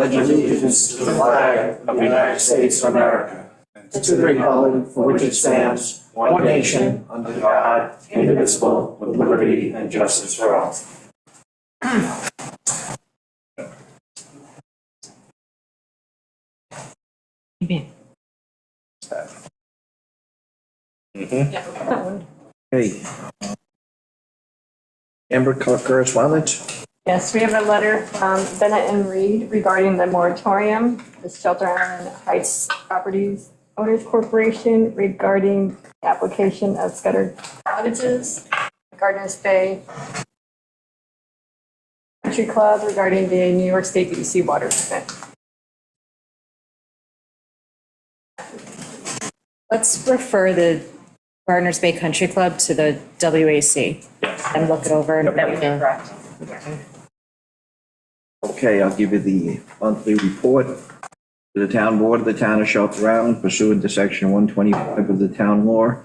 pledge allegiance to the flag of the United States of America, and to the republic for which it stands, one nation, under God, indivisible, with liberty and justice for all. Hey. Amber, correspondence? Yes, we have a letter from Bennett and Reed regarding the moratorium, the Shelter Island Heights Properties Owners Corporation regarding the application of scattered cottages, Gardner's Bay Country Club regarding the New York State DEC water event. Let's refer the Gardner's Bay Country Club to the WAC and look it over. That would be correct. Okay, I'll give you the monthly report. To the town board of the town of Shelter Island pursuant to section 125 of the town law,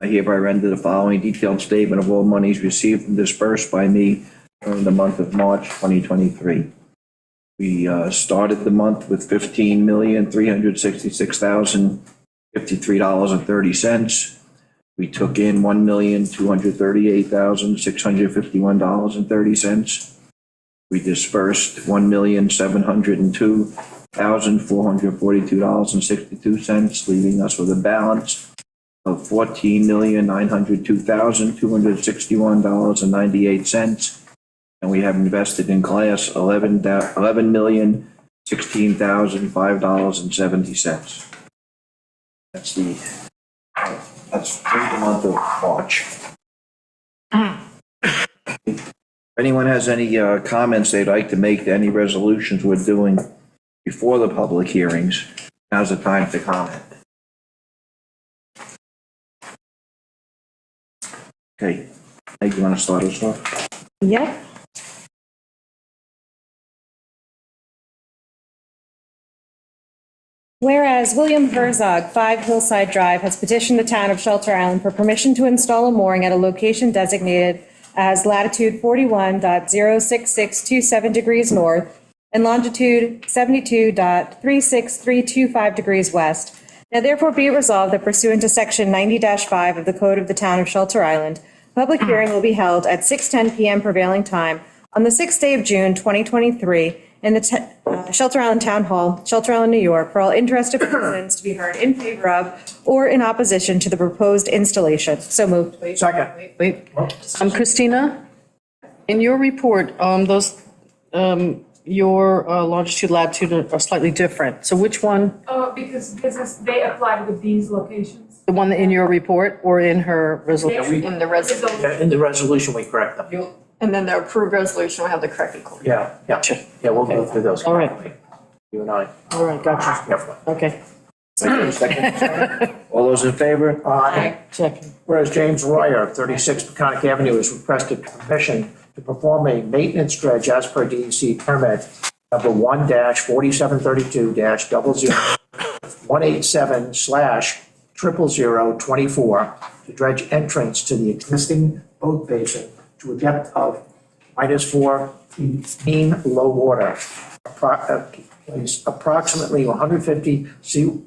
I hereby render the following detailed statement of all monies received and dispersed by me during the month of March 2023. We started the month with $15,366,053.30. We took in $1,238,651.30. We dispersed $1,702,442.62, leaving us with a balance of $14,902,261.98. And we have invested in class $11,016,005.70. That's for the month of March. If anyone has any comments they'd like to make to any resolutions we're doing before the public hearings, now's the time to comment. Okay, Meg, you want to start us off? Yep. Whereas William Herzog, 5 Hillside Drive, has petitioned the town of Shelter Island for permission to install a mooring at a location designated as latitude 41.06627 degrees north and longitude 72.36325 degrees west. Now therefore be it resolved that pursuant to section 90-5 of the Code of the Town of Shelter Island, a public hearing will be held at 6:10 p.m. prevailing time on the 6th day of June 2023 in the Shelter Island Town Hall, Shelter Island, New York, for all interested persons to be heard in favor of or in opposition to the proposed installation. So moved. Second. Wait, Christina, in your report, your longitude, latitude are slightly different. So which one, Oh, because they applied with these locations. the one in your report or in her resolution? In the resolution, In the resolution, we correct them. and then the approved resolution will have the corrected coordinates. Yeah, we'll go through those. All right. You and I. All right, gotcha. Carefully. Okay, Second. All those in favor? second. Whereas James Royer, 36 Peconic Avenue, has requested permission to perform a maintenance dredge as per DEC permit number 1-4732-000187/00024 to dredge entrance to the existing boat basin to a depth of -4 feet mean low water, approximately 150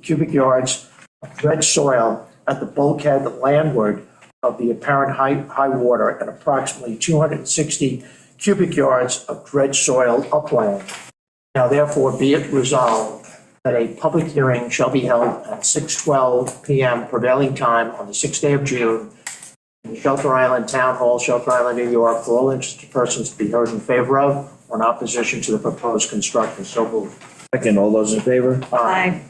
cubic yards of dredged soil at the bulkhead landward of the apparent high water and approximately 260 cubic yards of dredged soil upland. Now therefore be it resolved that a public hearing shall be held at 6:12 p.m. prevailing time on the 6th day of June in Shelter Island Town Hall, Shelter Island, New York, for all interested persons to be heard in favor of or in opposition to the proposed construction. So moved. Second, all those in favor? Aye.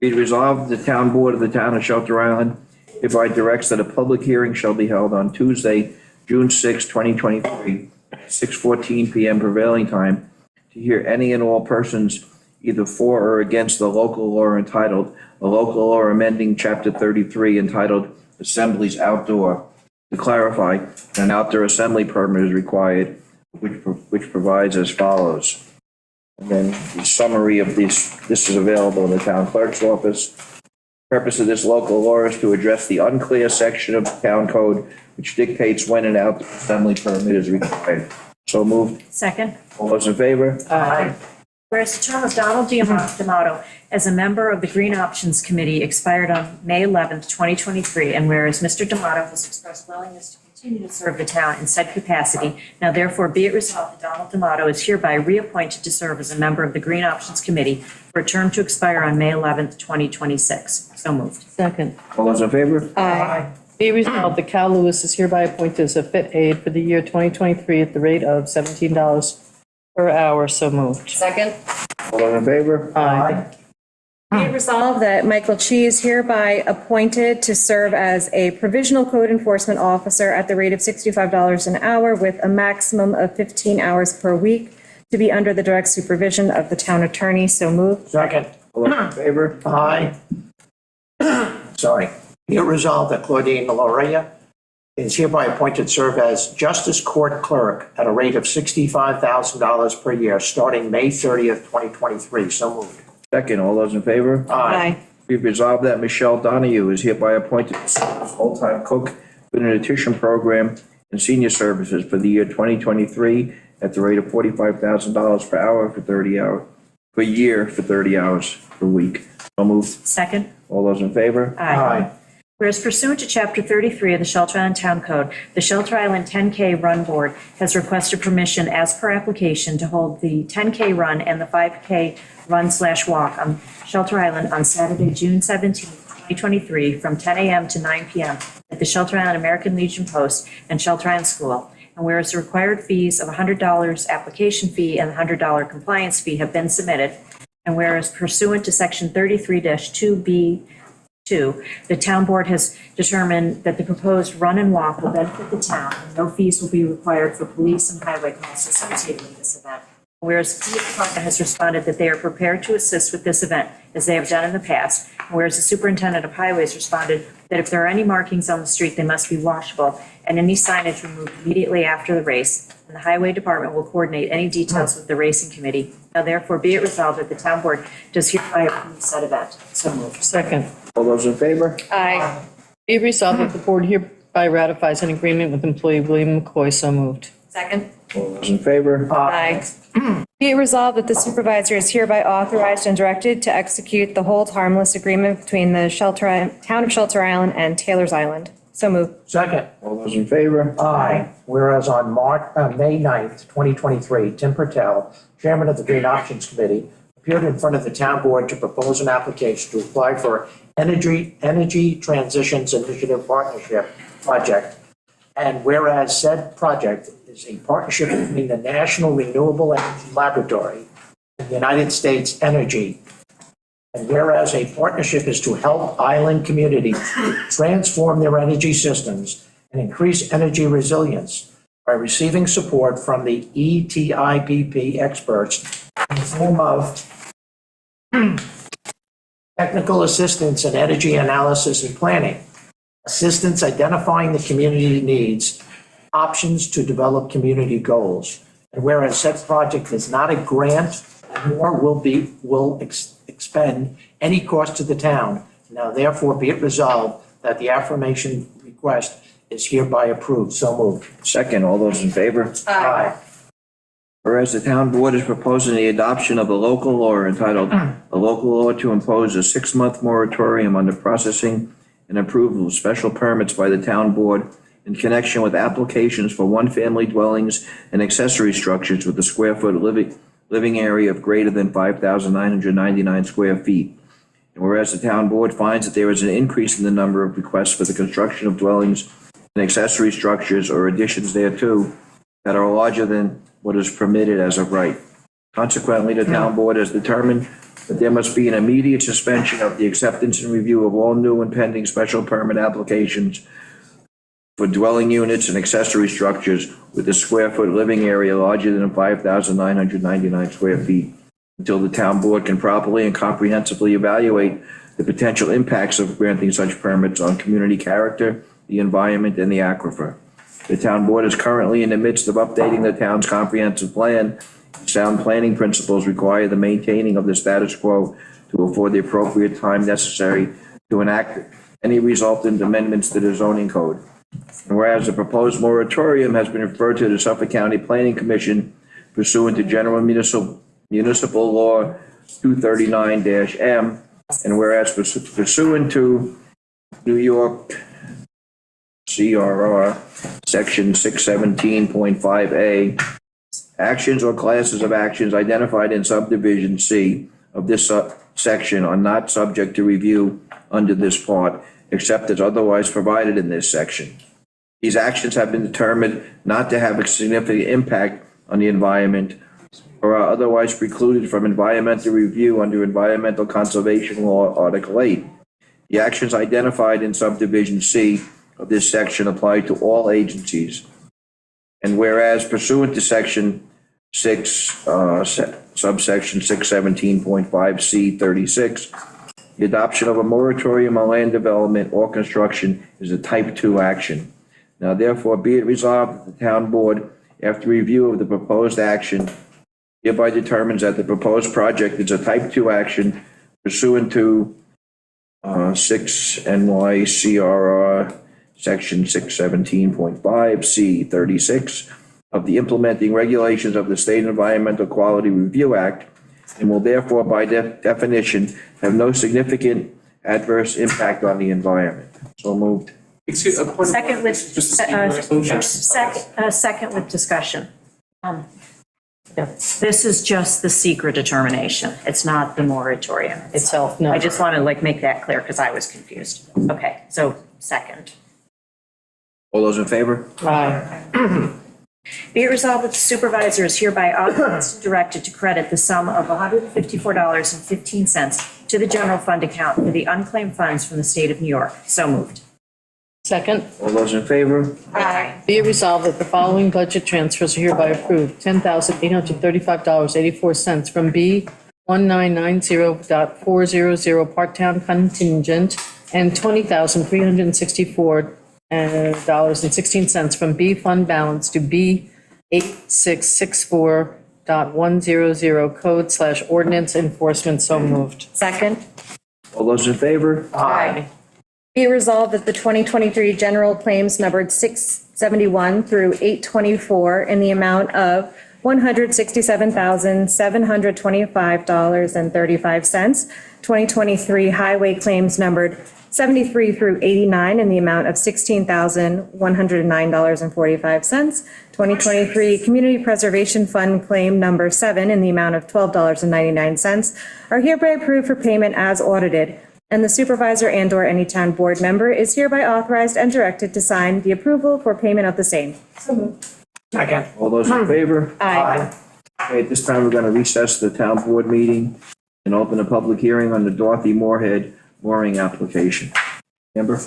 Be it resolved, the town board of the town of Shelter Island hereby directs that a public hearing shall be held on Tuesday, June 6, 2023, 6:14 p.m. prevailing time to hear any and all persons either for or against the local law entitled, a local law amending Chapter 33 entitled Assemblies Outdoor. To clarify, an outdoor assembly permit is required, which provides as follows. And then the summary of this is available in the town clerk's office. The purpose of this local law is to address the unclear section of the town code which dictates when an outdoor assembly permit is required. So moved. Second. All those in favor? Aye. Whereas the term of Donald D'Amato as a member of the Green Options Committee expired on May 11th, 2023, and whereas Mr. D'Amato has expressed willingness to continue to serve the town in said capacity, now therefore be it resolved that Donald D'Amato is hereby reappointed to serve as a member of the Green Options Committee for a term to expire on May 11th, 2026. So moved. Second. All those in favor? Aye. Be resolved that Cal Lewis is hereby appointed as a fit aide for the year 2023 at the rate of $17 per hour. So moved. Second. All those in favor? Aye. Be it resolved that Michael Chi is hereby appointed to serve as a provisional code enforcement officer at the rate of $65 an hour with a maximum of 15 hours per week to be under the direct supervision of the town attorney. So moved. Second. All those in favor? Aye. Sorry. Be it resolved that Claudine Loria is hereby appointed to serve as Justice Court Clerk at a rate of $65,000 per year, starting May 30th, 2023. So moved. Second, all those in favor? Aye. Be resolved that Michelle Donahue is hereby appointed to serve as full-time cook for the nutrition program and senior services for the year 2023 at the rate of $45,000 per hour for 30 hours, per year for 30 hours per week. So moved. Second. All those in favor? Aye. Whereas pursuant to Chapter 33 of the Shelter Island Town Code, the Shelter Island 10K Run Board has requested permission as per application to hold the 10K run and the 5K run/walk on Shelter Island on Saturday, June 17, 2023, from 10 a.m. to 9 p.m. at the Shelter Island American Legion Post and Shelter Island School. And whereas the required fees of $100 application fee and the $100 compliance fee have been submitted, and whereas pursuant to Section 33-2B2, the town board has determined that the proposed run and walk will benefit the town, and no fees will be required for police and highway costs associated with this event. Whereas the police department has responded that they are prepared to assist with this event, as they have done in the past, and whereas the superintendent of highways responded that if there are any markings on the street, they must be washable, and any signage removed immediately after the race, and the highway department will coordinate any details with the racing committee. Now therefore be it resolved that the town board does hereby approve said event. So moved. Second. All those in favor? Aye. Be resolved that the board hereby ratifies an agreement with employee William McCoy. So moved. Second. All those in favor? Aye. Be it resolved that the supervisor is hereby authorized and directed to execute the hold harmless agreement between the town of Shelter Island and Taylor's Island. So moved. Second. All those in favor? Aye. Whereas on May 9th, 2023, Tim Patel, Chairman of the Green Options Committee, appeared in front of the town board to propose an application to apply for Energy Transitions Initiative Partnership Project. And whereas said project is a partnership between the National Renewable Energy Laboratory and United States Energy. And whereas a partnership is to help island communities transform their energy systems and increase energy resilience by receiving support from the ETIPP experts in the form of technical assistance in energy analysis and planning, assistance identifying the community needs, options to develop community goals. And whereas said project is not a grant, nor will expend any cost to the town. Now therefore be it resolved that the affirmation request is hereby approved. So moved. Second, all those in favor? Aye. Whereas the town board is proposing the adoption of a local law entitled, "A Local Law to Impose a 6-Month Moratorium on the Processing and Approval of Special Permits by the Town Board in connection with applications for one-family dwellings and accessory structures with a square foot living area of greater than 5,999 square feet. And whereas the town board finds that there is an increase in the number of requests for the construction of dwellings and accessory structures or additions thereto that are larger than what is permitted as of right. Consequently, the town board has determined that there must be an immediate suspension of the acceptance and review of all new and pending special permit applications for dwelling units and accessory structures with a square foot living area larger than 5,999 square feet until the town board can properly and comprehensively evaluate the potential impacts of granting such permits on community character, the environment, and the aquifer. The town board is currently in the midst of updating the town's comprehensive plan. Sound planning principles require the maintaining of the status quo to afford the appropriate time necessary to enact any resultant amendments to the zoning code. And whereas the proposed moratorium has been referred to the Suffolk County Planning Commission pursuant to general Municipal Law 239-M, and whereas pursuant to New York CRR, Section 617.5A, actions or classes of actions identified in subdivision C of this section are not subject to review under this part, except as otherwise provided in this section. These actions have been determined not to have a significant impact on the environment or are otherwise precluded from environmental review under Environmental Conservation Law, Article 8. The actions identified in subdivision C of this section apply to all agencies. And whereas pursuant to section 6, subsection 617.5C36, the adoption of a moratorium on land development or construction is a type 2 action. Now therefore be it resolved that the town board, after review of the proposed action, hereby determines that the proposed project is a type 2 action pursuant to 6 NYCRR section 617.5C36 of the implementing regulations of the State Environmental Quality Review Act, and will therefore by definition have no significant adverse impact on the environment. So moved. Excuse, a point of Second order. with, This is just a speaker resolution. second with discussion. This is just the secret determination. It's not the moratorium Itself, no. I just want to make that clear because I was confused. Okay, so second. All those in favor? Aye. Be it resolved that the supervisor is hereby authorized and directed to credit the sum of $154.15 to the general fund account for the unclaimed funds from the state of New York. So moved. Second, All those in favor? Aye. be it resolved that the following budget transfers are hereby approved. $10,835.84 from B 1990.400 part-time contingent and $20,364.16 from B fund balance to B 8664.100 code/ordinance enforcement. So moved. Second. All those in favor? Aye. Be it resolved that the 2023 general claims numbered 671 through 824 in the amount of $167,725.35. 2023 highway claims numbered 73 through 89 in the amount of $16,109.45. 2023 Community Preservation Fund claim number 7 in the amount of $12.99 are hereby approved for payment as audited. And the supervisor and/or any town board member is hereby authorized and directed to sign the approval for payment of the same. Second. All those in favor? Aye. Okay, at this time, we're going to recess the town board meeting and open a public hearing on the Dorothy Moorhead mooring application. Amber?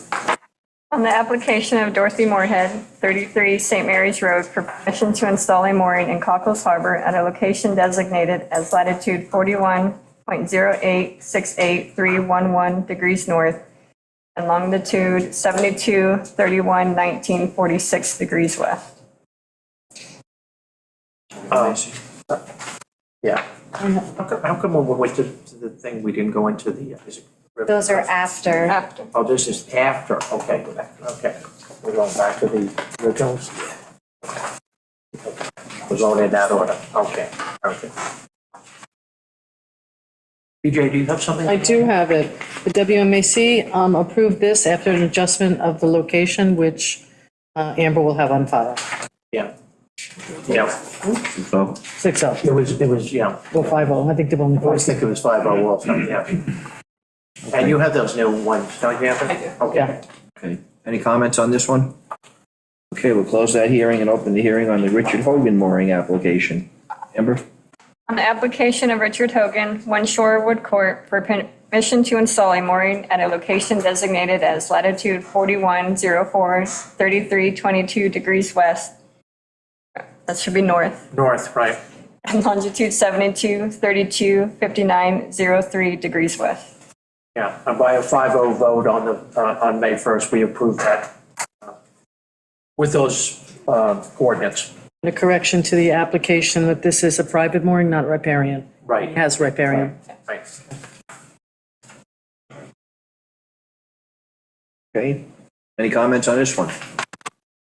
On the application of Dorothy Moorhead, 33 St. Mary's Road, for permission to install a mooring in Cockles Harbor at a location designated as latitude 41.0868311 degrees north and longitude 72.311946 degrees west. Yeah. How come when we went to the thing, we didn't go into the, is it? Those are after. After. Oh, this is after, okay, okay. We're going back to the originals? We're going in that order, okay, okay. BJ, do you have something? I do have it. The WMAC approved this after an adjustment of the location, which Amber will have on file. Yeah. Yeah, So, 6-0, it was, yeah, or 5-0, I think they've only I always 5. think it was 5-0 also, yeah. And you have those new ones, don't you, Evan? Okay. Yeah. okay, any comments on this one? Okay, we'll close that hearing and open the hearing on the Richard Hogan mooring application. Amber? On the application of Richard Hogan, 1 Shorewood Court, for permission to install a mooring at a location designated as latitude 41.043322 degrees west. That should be north. North, right. And longitude 72.325903 degrees west. Yeah, and by a 5-0 vote on May 1st, we approved that with those coordinates. A correction to the application that this is a private mooring, not riparian. It Right, has riparian. right. Okay, any comments on this one?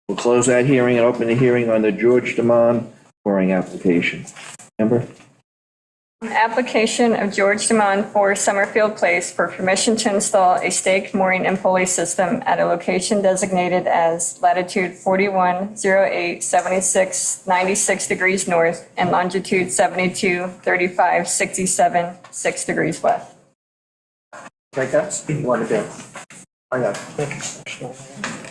We'll close that hearing and open the hearing on the George DeMond mooring application. Amber? Application of George Demond for Summerfield Place for permission to install a staked mooring and pulley system at a location designated as latitude 4108 76 96 degrees north and longitude 72 35 67 6 degrees west. Take that, you want to do? I got it.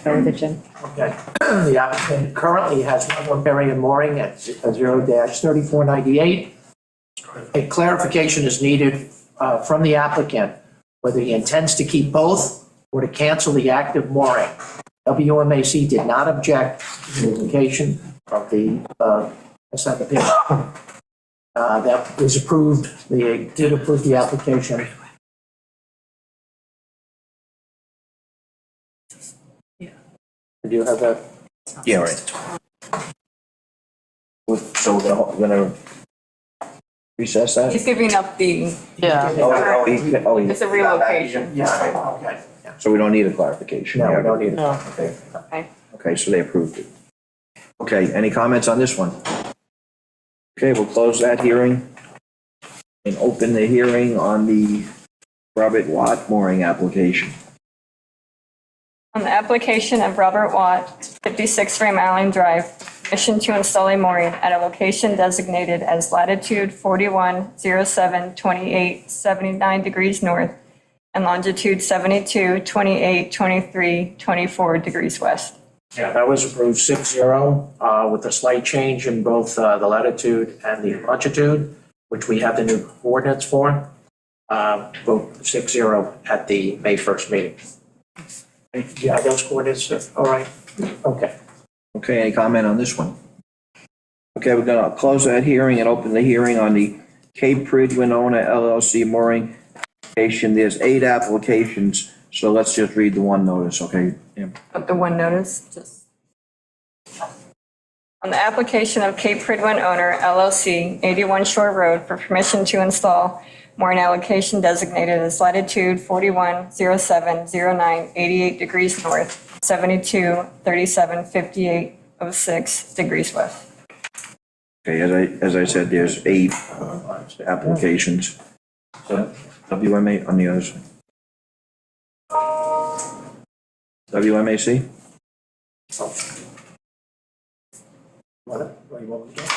Go with it, Jim. Okay. The applicant currently has one more area mooring at 0-3498. A clarification is needed from the applicant whether he intends to keep both or to cancel the active mooring. WMAC did not object to the location of the SMP. That was approved. They did approve the application. Do you have that? Yeah, right. So we're gonna recess that? He's giving up the, Yeah. it's a relocation. Yeah, okay. Yeah. So we don't need a clarification? No, we don't need it. No. Okay. Okay, so they approved it. Okay, any comments on this one? Okay, we'll close that hearing and open the hearing on the Robert Watt mooring application. On the application of Robert Watt, 56 Frame Island Drive, permission to install a mooring at a location designated as latitude 4107 28 79 degrees north and longitude 72 28 23 24 degrees west. Yeah, that was approved 6-0 with a slight change in both the latitude and the longitude, which we have the new coordinates for. Vote 6-0 at the May 1st meeting. Yeah, those coordinates, all right, okay. Okay, any comment on this one? Okay, we're gonna close that hearing and open the hearing on the Cape Prid Winona LLC mooring application. There's 8 applications, so let's just read the one notice, okay? Yeah. Of the one notice, just. On the application of Cape Pridwin owner LLC, 81 Shore Road for permission to install mooring allocation designated as latitude 4107 09 88 degrees north, 72 37 58 06 degrees west. Okay, as I said, there's 8 applications. So WMA on the other side. WMAC? What do you want me to do?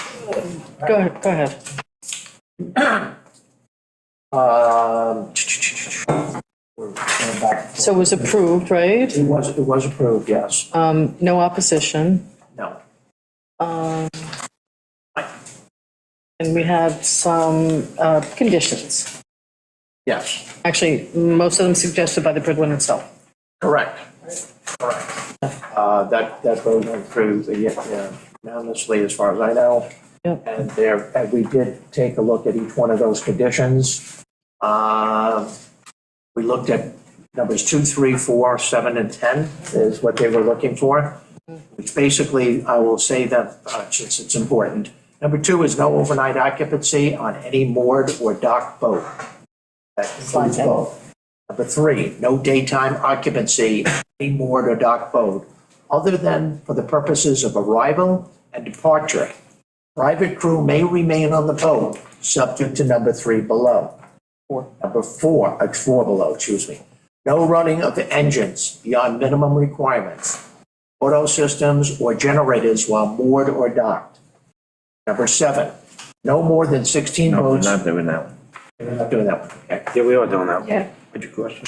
Go ahead. We're going back. So it was approved, right? It was approved, yes. No opposition. No. And we had some conditions. Yes, Actually, most of them suggested by the Pridwin itself. correct. Correct. That vote went through unanimously as far as I know. Yep. And we did take a look at each one of those conditions. We looked at numbers 2, 3, 4, 7, and 10 is what they were looking for, which basically, I will say that, since it's important. Number 2 is no overnight occupancy on any moored or docked boat. That includes both. Number 3, no daytime occupancy on any moored or docked boat, other than for the purposes of arrival and departure. Private crew may remain on the boat, subject to number 3 below. Number 4 below, excuse me. No running of engines beyond minimum requirements, auto systems or generators while moored or docked. Number 7, no more than 16 No, we're boats. not doing that one. We're not doing that one, okay. Yeah, we are doing that. Yeah. What's your question?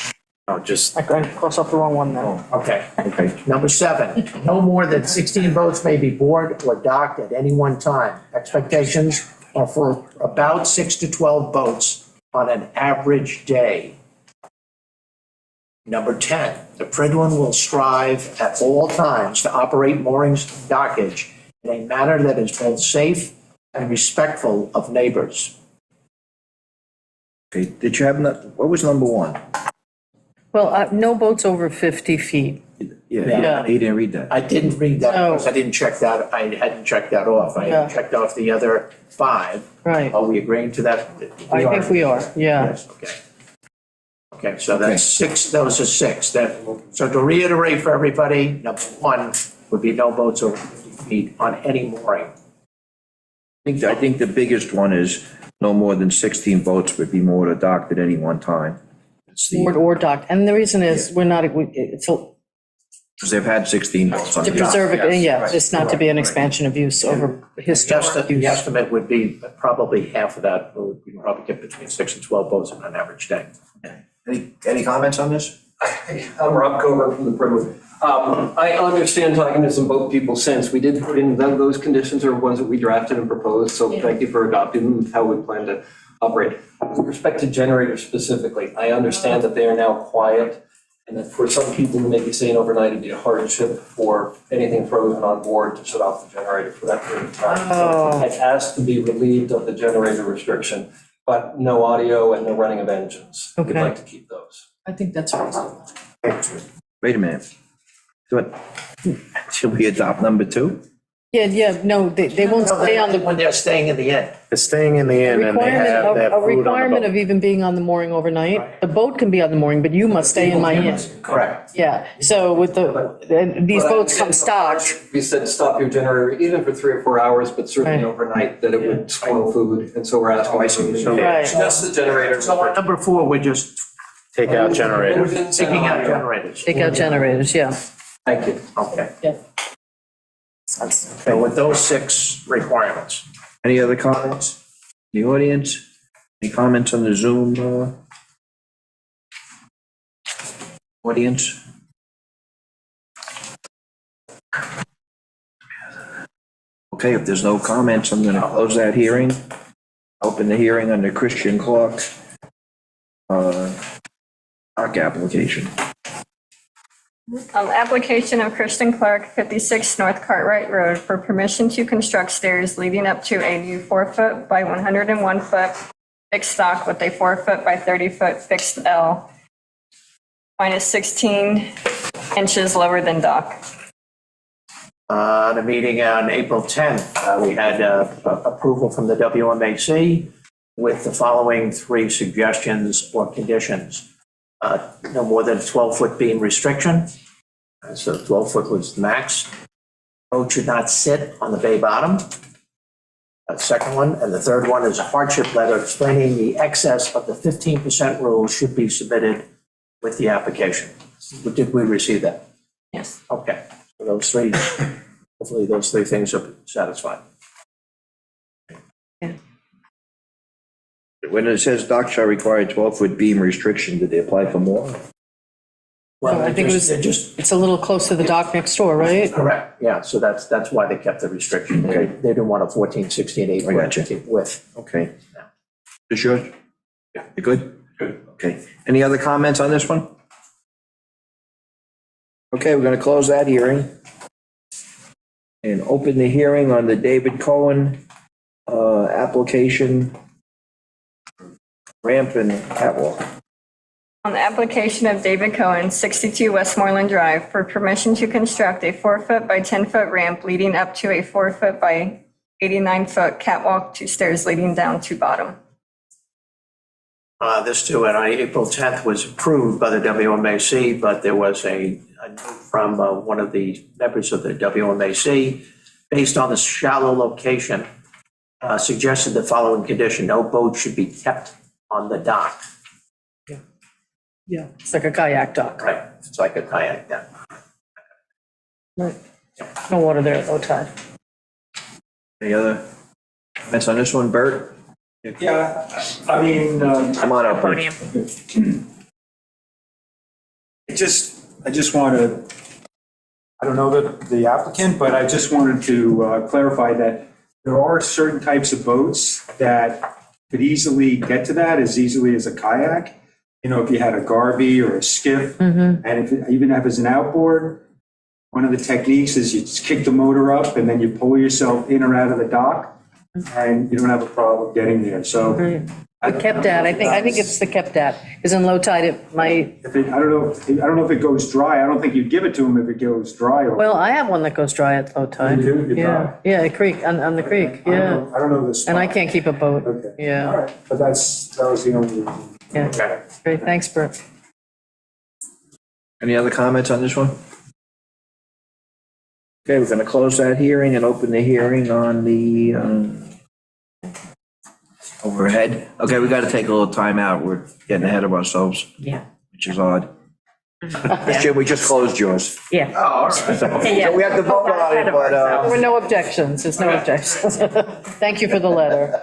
No, just, I crossed off the wrong one now. Okay. Okay. Number 7, no more than 16 boats may be moored or docked at any one time. Expectations are for about 6 to 12 boats on an average day. Number 10, the Pridwin will strive at all times to operate moorings and dockage in a manner that is both safe and respectful of neighbors. Okay, did you have, what was number 1? Well, no boats over 50 feet. Yeah. He didn't read that. I didn't read that No. because I didn't check that, I hadn't checked that off. I Yeah. had checked off the other 5. Right. Are we agreeing to that? I think we are, yeah. Yes, okay. Okay, so that's 6, those are 6. So to reiterate for everybody, number 1 would be no boats over 50 feet on any mooring. I think the biggest one is no more than 16 boats would be moored or docked at any one time. It's the, Moored or docked. And the reason is, we're not, it's to because they've had 16 boats on the dock. preserve it, yeah, right. just not to be an expansion of use over The historic the use. estimate would be probably half of that, we probably get between 6 and 12 boats on an average day. Any comments on this? I'm Rob Coburn from the Brentwood. I understand talking to some boat people since, we did put in those conditions are ones that we drafted and proposed, so thank you for adopting them, how we plan to operate. With respect to generators specifically, I understand that they are now quiet, and that for some people who may be staying overnight, it'd be a hardship for anything frozen on board to shut off the generator for that period of time. So I'd asked to be relieved of the generator restriction, but no audio and no running of engines. We'd Okay. like to keep those. I think that's reasonable. Wait a minute. Good. Should we adopt number 2? Yeah, no, they won't stay on the When they're staying in the inn. They're staying in the inn and they have requirement, their a food on the requirement boat. of even being on the mooring overnight. The boat can be on the mooring, but you must stay in my inn. Correct. Yeah, so with and these boats come stocked. We said stop your generator even for 3 or 4 hours, but certainly Right. overnight, that it would spoil food, and so we're asking. I see. So Right. just the generator. So on number 4, we're just Take out generators. taking out generators. Take out generators, yeah. Thank you. Okay. Yeah. So with those 6 requirements. Any other comments? The audience? Any comments on the Zoom audience? Okay, if there's no comments, I'm going to close that hearing. Open the hearing on the Christian Clark dock application. Application of Christian Clark, 56 North Cartwright Road, for permission to construct stairs leading up to a new 4-foot by 101-foot fixed dock with a 4-foot by 30-foot fixed L, minus 16 inches lower than dock. The meeting on April 10th, we had approval from the WMAC with the following 3 suggestions or conditions. No more than 12-foot beam restriction. So 12-foot was the max. Boat should not sit on the bay bottom. Second one, and the third one is a hardship letter explaining the excess of the 15% rule should be submitted with the application. Did we receive that? Yes. Okay, so those 3, hopefully those 3 things are satisfied. When it says dock shall require a 12-foot beam restriction, did they apply for more? Well, I think it was, they're just it's a little close to the dock next door, right? correct, yeah, so that's why they kept the restriction. They didn't want a 14, 16, 8 I gotcha. foot width. Okay. Is yours? Yeah. You good? Good. Okay. Any other comments on this one? Okay, we're going to close that hearing and open the hearing on the David Cohen application, ramp and catwalk. On the application of David Cohen, 62 Westmoreland Drive, for permission to construct a 4-foot by 10-foot ramp leading up to a 4-foot by 89-foot catwalk to stairs leading down to bottom. This too, on April 10th was approved by the WMAC, but there was a note from one of the members of the WMAC, based on the shallow location, suggested the following condition: no boat should be kept on the dock. Yeah. It's like a kayak dock. Right, it's like a kayak dock. Right. No water there at low tide. Any other comments on this one, Bert? Yeah, I mean, Come on up, Bert. I just want to, I don't know the applicant, but I just wanted to clarify that there are certain types of boats that could easily get to that as easily as a kayak. You know, if you had a Garvey or a skiff, and if it, even if it's an outboard, one of the techniques is you just kick the motor up and then you pull yourself in or out of the dock, and you don't have a problem getting there. So The kept at, I think it's the kept at, because in low tide it might, if it, I don't know if it goes dry. I don't think you'd give it to them if it goes dry. well, I have one that goes dry at low tide. You do? You Yeah, dry? yeah, a creek, on the creek, yeah. I don't know this. And I can't keep a boat, Okay. All yeah, right, but that was the only reason. yeah. Okay. Great, thanks, Bert. Any other comments on this one? Okay, we're going to close that hearing and open the hearing on the overhead. Okay, we gotta take a little time out. We're getting ahead of ourselves, Yeah. which is odd. Jim, we just closed yours. Yeah. Oh, all right. So Yeah. we have to vote on it, but, There were no objections, there's no objections. Thank you for the letter.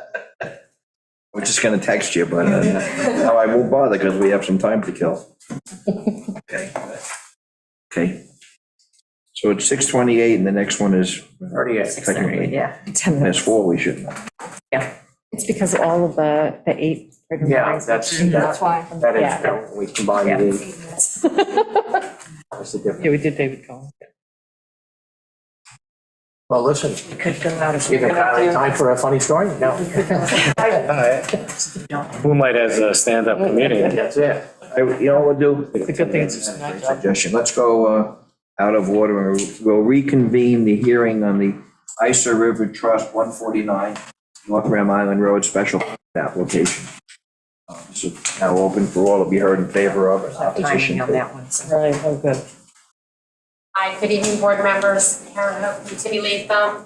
we're just gonna text you, but, no, I won't bother because we have some time to kill. Okay. Okay. So it's 6:28 and the next one is 38. technically, Yeah. 10 minutes. there's 4 we should. It's because of all of the 8. Yeah, that's why. that is, Yeah. you know, we combined Yeah. the, that's the difference. Yeah, we did David Cohen. Well, listen, It could go out of. give it time for a funny story? No. Moonlight has a stand-up comedian. That's it. You know what we'll do? It's a good thing it's just not- Suggestion, let's go out of order, and we'll reconvene the hearing on the Iser River Trust 149 North Ram Island Road special application. This is now open for all to be heard in favor of, and opposition Timing on to. that one. so. Right, oh, good. Hi, good evening, board members. Karen Hope from City Latham.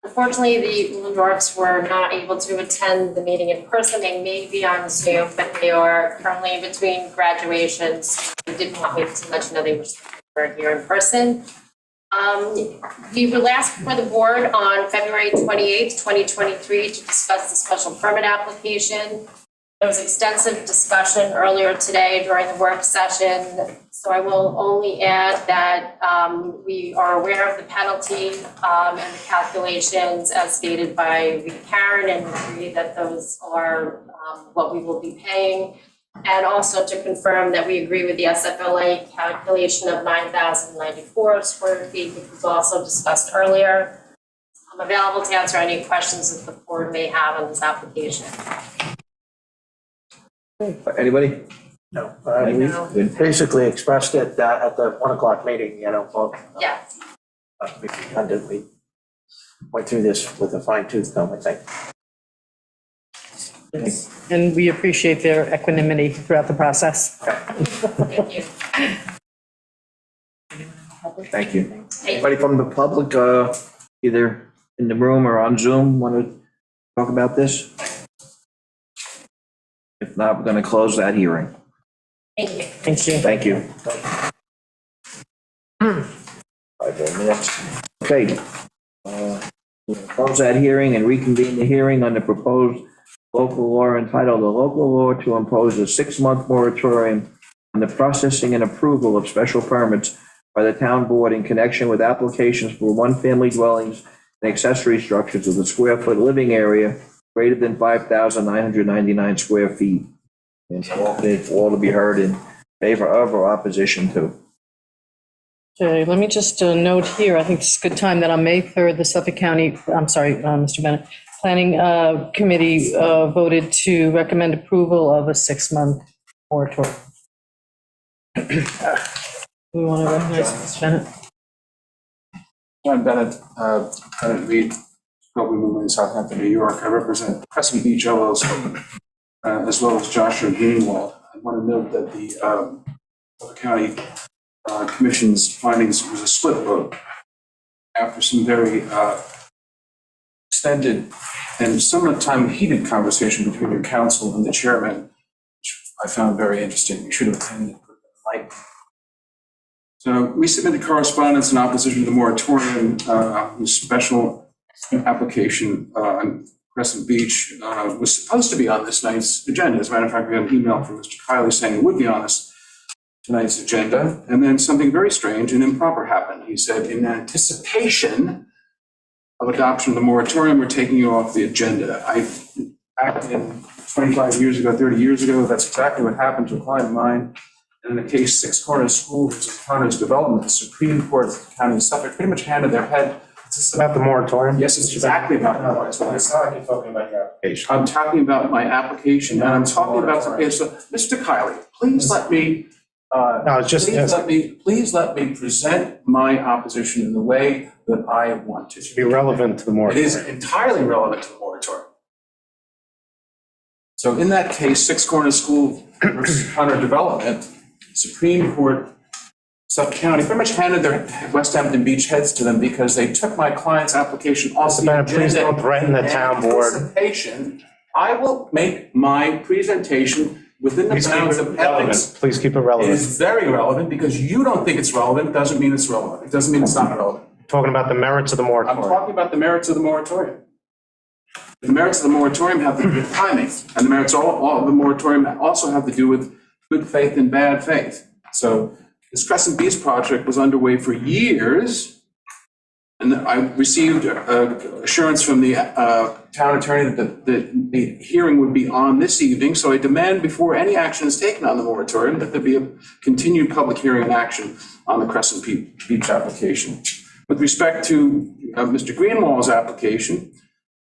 Unfortunately, the Lindorfs were not able to attend the meeting in person. They may be on Zoom, but they are currently in between graduations. They did want me to let you know they were here in person. We were last before the board on February 28th, 2023 to discuss the special permit application. There was extensive discussion earlier today during the work session, so I will only add that we are aware of the penalty and the calculations as stated by Karen, and agree that those are what we will be paying. And also to confirm that we agree with the SFLA calculation of 9,094 square feet, which was also discussed earlier. I'm available to answer any questions that the board may have on this application. Anybody? No, we Good. basically expressed it at the 1 o'clock meeting, you know, both. Yes. We went through this with a fine tooth comb, I think. And we appreciate their equanimity throughout the process. Thank you. Thank you. Anybody from the public, either in the room or on Zoom, want to talk about this? If not, we're going to close that hearing. Thank you. Thank you. Thank you. 5 more minutes. Okay. We'll close that hearing and reconvene the hearing on the proposed local law entitled, "A Local Law to Impose a 6-Month Moratorium on the Processing and Approval of Special Permits by the Town Board in connection with applications for one-family dwellings and accessory structures with a square foot living area greater than 5,999 square feet." And it's all to be heard in favor of or opposition to. Okay, let me just note here, I think it's a good time that on May 3rd, the Suffolk County, Mr. Bennett, Planning Committee voted to recommend approval of a 6-month moratorium. We want to recognize Mr. Bennett? John Bennett, Bennett Reed, Scobie Movement in Southampton, New York. I represent Crescent Beach LLC, as well as Joshua Greenwald. I want to note that the Suffolk County Commission's findings was a split vote after some very extended and sometimes heated conversation between your counsel and the chairman, which I found very interesting. You should have attended. So we submitted correspondence in opposition to the moratorium, whose special application on Crescent Beach was supposed to be on this night's agenda. As a matter of fact, we got an email from Mr. Kiley saying it would be on tonight's agenda. And then something very strange and improper happened. He said, in anticipation of adoption of the moratorium, we're taking you off the agenda. I acted 25 years ago, 30 years ago. That's exactly what happened to a client of mine. And in the case Six Corners School versus Corners Development, the Supreme Court of the County of Suffolk pretty much handed their head. About the moratorium? Yes, it's exactly about the moratorium. It's not like you're talking about your application. I'm talking about my application, and I'm talking about, okay, so, Mr. Kiley, please let me, No, it's just, please let me present my opposition in the way that I want to. be relevant to the It moratorium. is entirely relevant to the moratorium. So in that case, Six Corners School versus Connor Development, Supreme Court, Suffolk County pretty much handed their West Hampton Beach heads to them because they took my client's application off Mr. the Bennett, please agenda don't threaten the town board. in anticipation I will make my presentation within the Please keep bounds it of relevant. ethics. Please keep it It relevant. is very relevant because you don't think it's relevant, doesn't mean it's relevant. It doesn't mean it's not relevant. Talking about the merits of the I'm moratorium. talking about the merits of the moratorium. The merits of the moratorium have to do with timing, and the merits all of the moratorium also have to do with good faith and bad faith. So this Crescent Beach project was underway for years, and I received assurance from the town attorney that the hearing would be on this evening, so I demand before any action is taken on the moratorium that there be a continued public hearing and action on the Crescent Beach application. With respect to Mr. Greenwald's application,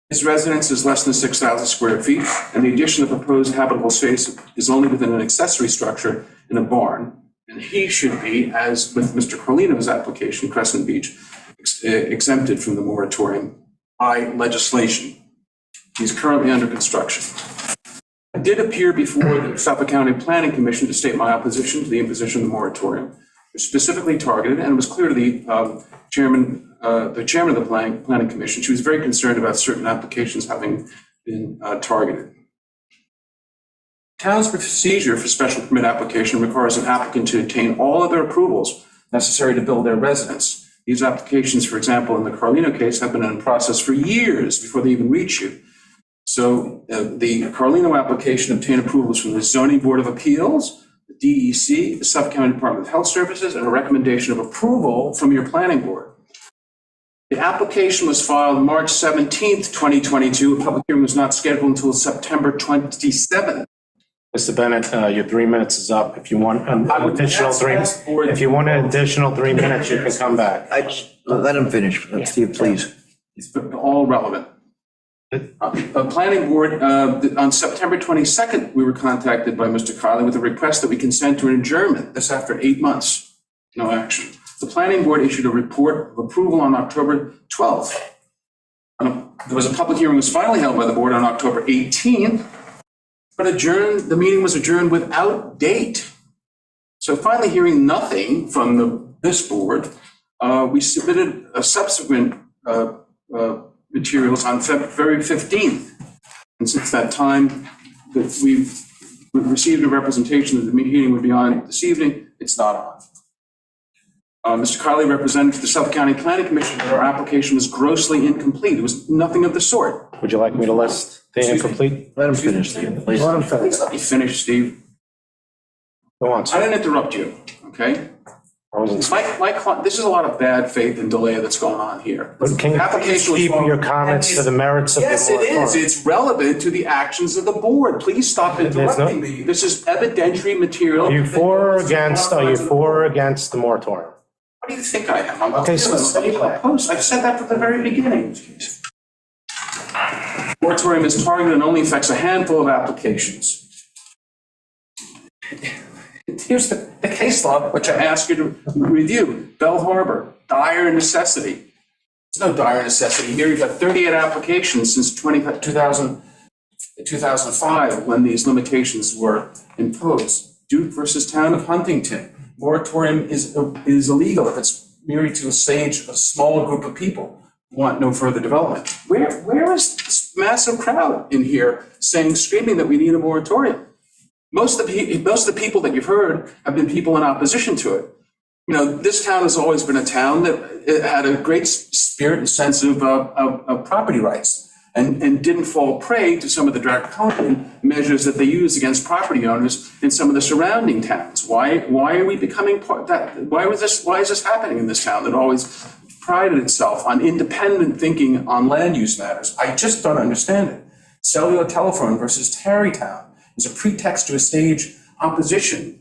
his residence is less than 6,000 square feet, and the addition of proposed habitable space is only within an accessory structure in a barn. And he should be, as with Mr. Carlino's application, Crescent Beach, exempted from the moratorium by legislation. He's currently under construction. I did appear before the Suffolk County Planning Commission to state my opposition to the imposition of the moratorium, which specifically targeted, and it was clear to the chairman of the Planning Commission, she was very concerned about certain applications having been targeted. Town's procedure for special permit application requires an applicant to obtain all other approvals necessary to build their residence. These applications, for example, in the Carlino case, have been in process for years before they even reach you. So the Carlino application obtained approvals from the Zoning Board of Appeals, the DEC, the Suffolk County Department of Health Services, and a recommendation of approval from your planning board. The application was filed March 17th, 2022. A public hearing was not scheduled until September 27th. Mr. Bennett, your 3 minutes is up. If you want an additional if you want an additional 3 minutes, you can come back. Let him finish. Steve, please. It's all relevant. The planning board, on September 22nd, we were contacted by Mr. Kiley with a request that we consent to an adjournment. This after 8 months, no action. The planning board issued a report of approval on October 12th. There was a public hearing was finally held by the board on October 18th, but the meeting was adjourned without date. So finally hearing nothing from this board, we submitted a subsequent materials on February 15th. And since that time, that we've received a representation that the meeting would be on this evening, it's not on. Mr. Kiley represented to the Suffolk County Planning Commission that our application was grossly incomplete. It was nothing of the sort. Would you like me to list the incomplete? Let him finish, Steve, please. Let him finish. Please let me finish, Steve. Go on, I sir. didn't interrupt you, okay? I wasn't. This is a lot of bad faith and delay that's going on here. But can you Application was keep wrong. your comments to the merits of the Yes, it is. moratorium? It's relevant to the actions of the board. Please stop interrupting me. This is evidentiary material. Are you for or against the moratorium? What do you think I am? I'm Okay, so- opposed. I've said that from the very beginning. Moratorium is targeted and only affects a handful of applications. Here's the case law, which I ask you to review. Bell Harbor, dire necessity. There's no dire necessity here. You've got 38 applications since 2005, when these limitations were imposed. Duke versus Town of Huntington. Moratorium is illegal if it's merely to assuage a small group of people who want no further development. Where is this massive crowd in here screaming that we need a moratorium? Most of the people that you've heard have been people in opposition to it. You know, this town has always been a town that had a great spirit and sense of property rights, and didn't fall prey to some of the draconian measures that they use against property owners in some of the surrounding towns. Why are we becoming part that? Why is this happening in this town that always prided itself on independent thinking on land use matters? I just don't understand it. Cellular telephone versus Tarrytown is a pretext to a stage opposition,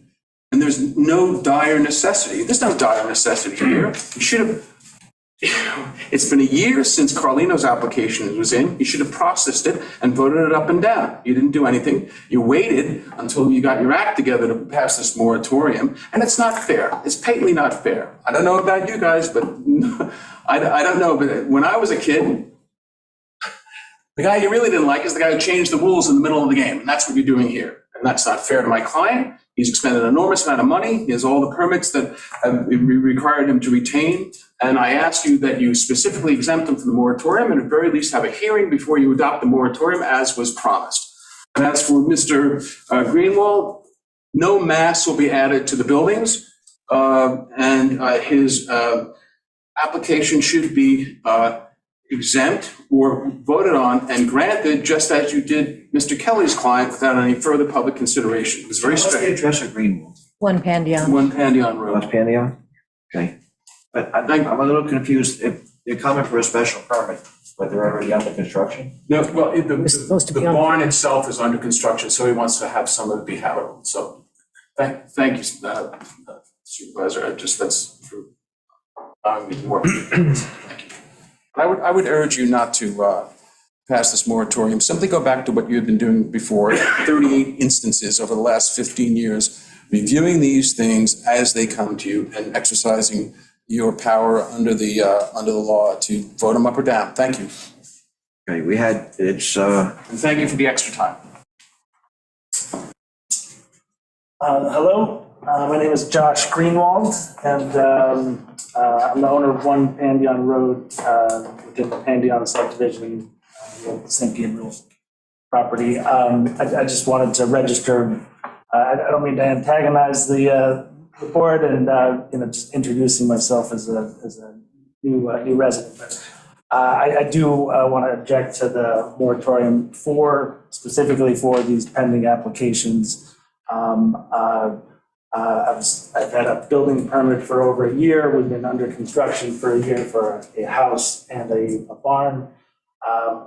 and there's no dire necessity. There's no dire necessity here. You should have. It's been a year since Carlino's application was in. You should have processed it and voted it up and down. You didn't do anything. You waited until you got your act together to pass this moratorium, and it's not fair. It's patently not fair. I don't know about you guys, but I don't know. But when I was a kid, the guy you really didn't like is the guy who changed the rules in the middle of the game, and that's what you're doing here. And that's not fair to my client. He's expended an enormous amount of money. He has all the permits that have required him to retain. And I ask you that you specifically exempt him from the moratorium and at very least have a hearing before you adopt the moratorium as was promised. And that's for Mr. Greenwald. No mass will be added to the buildings, and his application should be exempt or voted on and granted, just as you did Mr. Kelly's client, without any further public consideration. It was very What's the strict. address of Greenwald? 1 Pandion. 1 Pandion Road. West Pantheon? Okay. But I'm a little confused if they're coming for a special permit, but they're already under construction? No, well, supposed to the be on- barn itself is under construction, so he wants to have some of it be habitable. So, thank you, Supervisor. That's for allowing me to work. Thank you. I would urge you not to pass this moratorium. Simply go back to what you've been doing before, 38 instances over the last 15 years, reviewing these things as they come to you and exercising your power under the law to vote them up or down. Thank you. Okay, And thank you for the extra time. Hello, my name is Josh Greenwald, and I'm the owner of 1 Pandion Road within the Pandion subdivision, St. Gabriel property. I just wanted to register. I don't mean to antagonize the board and just introducing myself as a new resident. But I do want to object to the moratorium specifically for these pending applications. I've had a building permit for over a year. We've been under construction for a year for a house and a barn.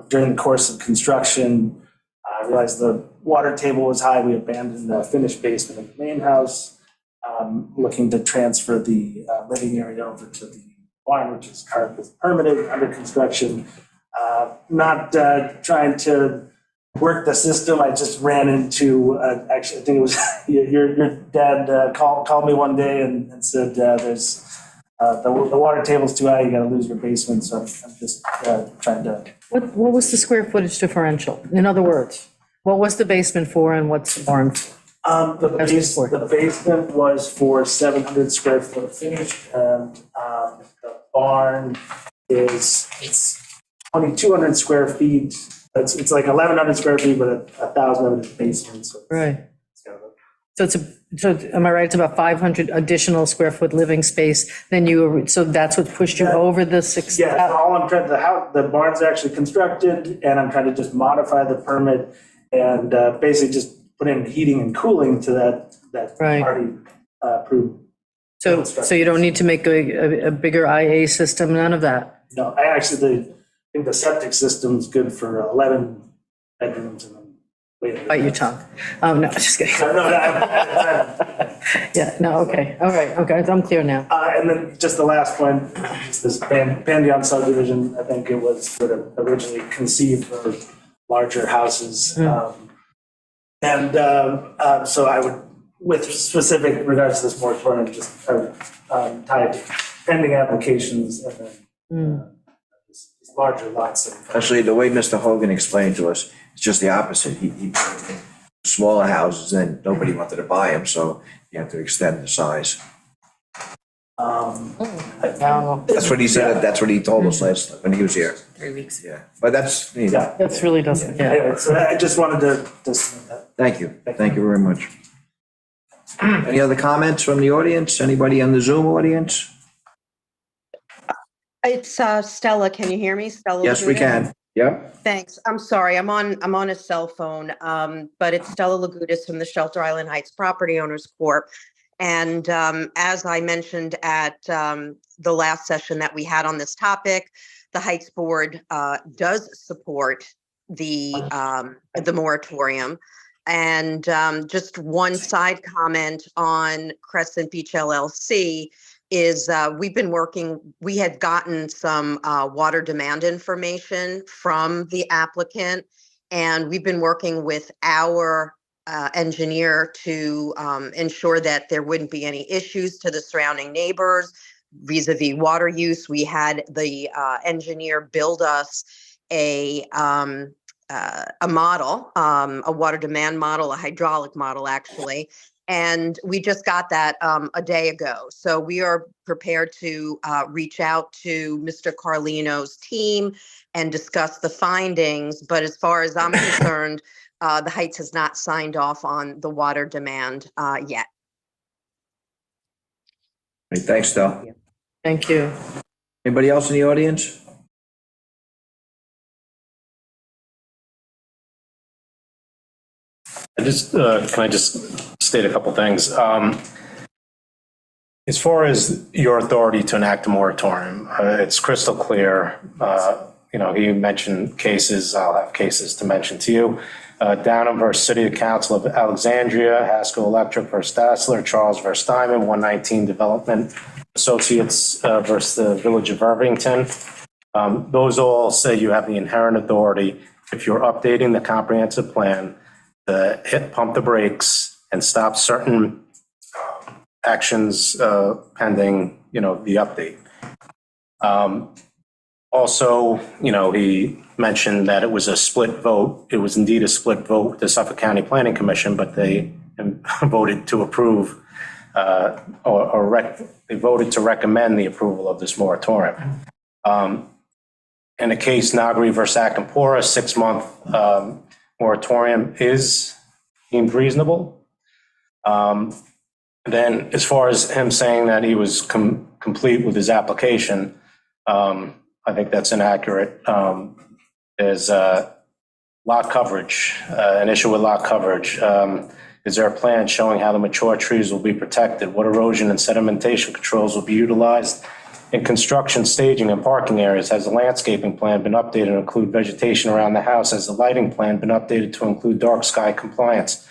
During the course of construction, I realized the water table was high. We abandoned the finished basement of the main house, looking to transfer the living area over to the barn, which is currently permitted under construction. Not trying to work the system. I just ran into, actually, I think it was your dad called me one day and said, there's the water table's too high, you gotta lose your basement. So I'm just trying to. What was the square footage differential? In other words, what was the basement for and what's the barn for? The basement was for 700 square foot finished, and the barn is 2,200 square feet. It's like 1,100 square feet, but 1,000 of it is basement. So Right. So am I right? It's about 500 additional square foot living space. So that's what pushed you over the 6. Yeah, all I'm trying, the barn's actually constructed, and I'm trying to just modify the permit and basically just put in heating and cooling to that Right. already approved. So you don't need to make a bigger IA system, none of that? No, I think the septic system's good for 11 bedrooms and then. Bite your tongue. Oh, no, just kidding. No, Yeah, no, okay, all right, okay, I'm clear now. And then just the last point, just this Pandion subdivision, I think it was sort of originally conceived for larger houses. So I would, with specific regards to this moratorium, just tie it to pending applications and then these larger lots. Actually, the way Mr. Hogan explained to us, it's just the opposite. He smaller houses, and nobody wanted to buy them, so you have to extend the size. That's what he said, that's what he told us last, when he was here. 3 weeks. Yeah, but that's, Yeah. That's really doesn't, yeah. Anyway, so I just wanted to submit that. thank you very much. Any other comments from the audience? Anybody on the Zoom audience? It's Stella. Can you hear me? Stella? Yes, we Laguda? can. Yep. Thanks. I'm sorry. I'm on a cell phone, but it's Stella Lagudas from the Shelter Island Heights Property Owners Corp. And as I mentioned at the last session that we had on this topic, the Heights Board does support the moratorium. And just one side comment on Crescent Beach LLC is we had gotten some water demand information from the applicant, and we've been working with our engineer to ensure that there wouldn't be any issues to the surrounding neighbors vis-a-vis water use. We had the engineer build us a model, a water demand model, a hydraulic model, actually. And we just got that a day ago. So we are prepared to reach out to Mr. Carlino's team and discuss the findings. But as far as I'm concerned, the Heights has not signed off on the water demand yet. Great, thanks, Del. Thank you. Anybody else in the audience? Can I just state a couple things? As far as your authority to enact a moratorium, it's crystal clear. He mentioned cases, I'll have cases to mention to you. Downham versus City Council of Alexandria, Haskell Electric versus Dassler, Charles versus Diamond, 119 Development Associates versus the Village of Irvington. Those all say you have the inherent authority, if you're updating the comprehensive plan, to pump the brakes and stop certain actions pending, the update. Also, he mentioned that it was a split vote. It was indeed a split vote with the Suffolk County Planning Commission, but they voted to approve they voted to recommend the approval of this moratorium. In the case Nagri versus Akampora, 6-month moratorium is deemed reasonable. Then as far as him saying that he was complete with his application, I think that's inaccurate. There's lot coverage, an issue with lot coverage. Is there a plan showing how the mature trees will be protected? What erosion and sedimentation controls will be utilized in construction, staging, and parking areas? Has the landscaping plan been updated to include vegetation around the house? Has the lighting plan been updated to include dark sky compliance?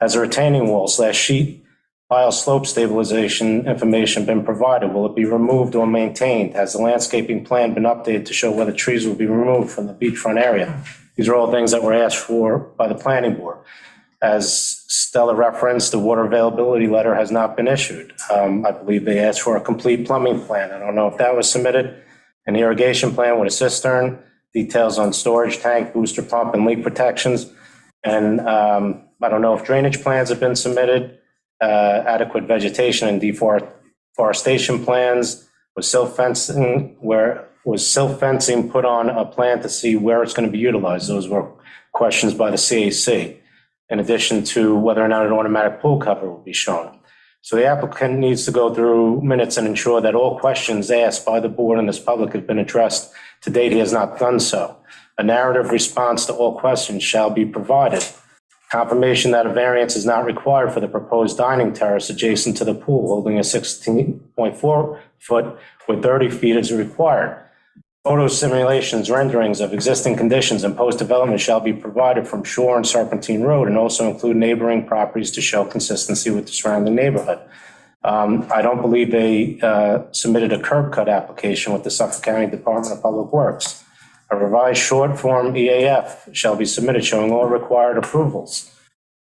Has a retaining wall / sheet pile slope stabilization information been provided? Will it be removed or maintained? Has the landscaping plan been updated to show whether trees will be removed from the beachfront area? These are all things that were asked for by the planning board. As Stella referenced, the water availability letter has not been issued. I believe they asked for a complete plumbing plan. I don't know if that was submitted. An irrigation plan with a cistern, details on storage tank, booster pump, and leak protections. And I don't know if drainage plans have been submitted, adequate vegetation and deforestation plans, was silt fencing put on a plan to see where it's going to be utilized? Those were questions by the CAC. In addition to whether or not an automatic pool cover will be shown. So the applicant needs to go through minutes and ensure that all questions asked by the board and this public have been addressed. To date, he has not done so. A narrative response to all questions shall be provided. Confirmation that a variance is not required for the proposed dining terrace adjacent to the pool, holding a 16.4 foot with 30 feet is required. Photo simulations, renderings of existing conditions and post-development shall be provided from Shore and Serpentine Road and also include neighboring properties to show consistency with the surrounding neighborhood. I don't believe they submitted a curb cut application with the Suffolk County Department of Public Works. A revised short form EAF shall be submitted showing all required approvals.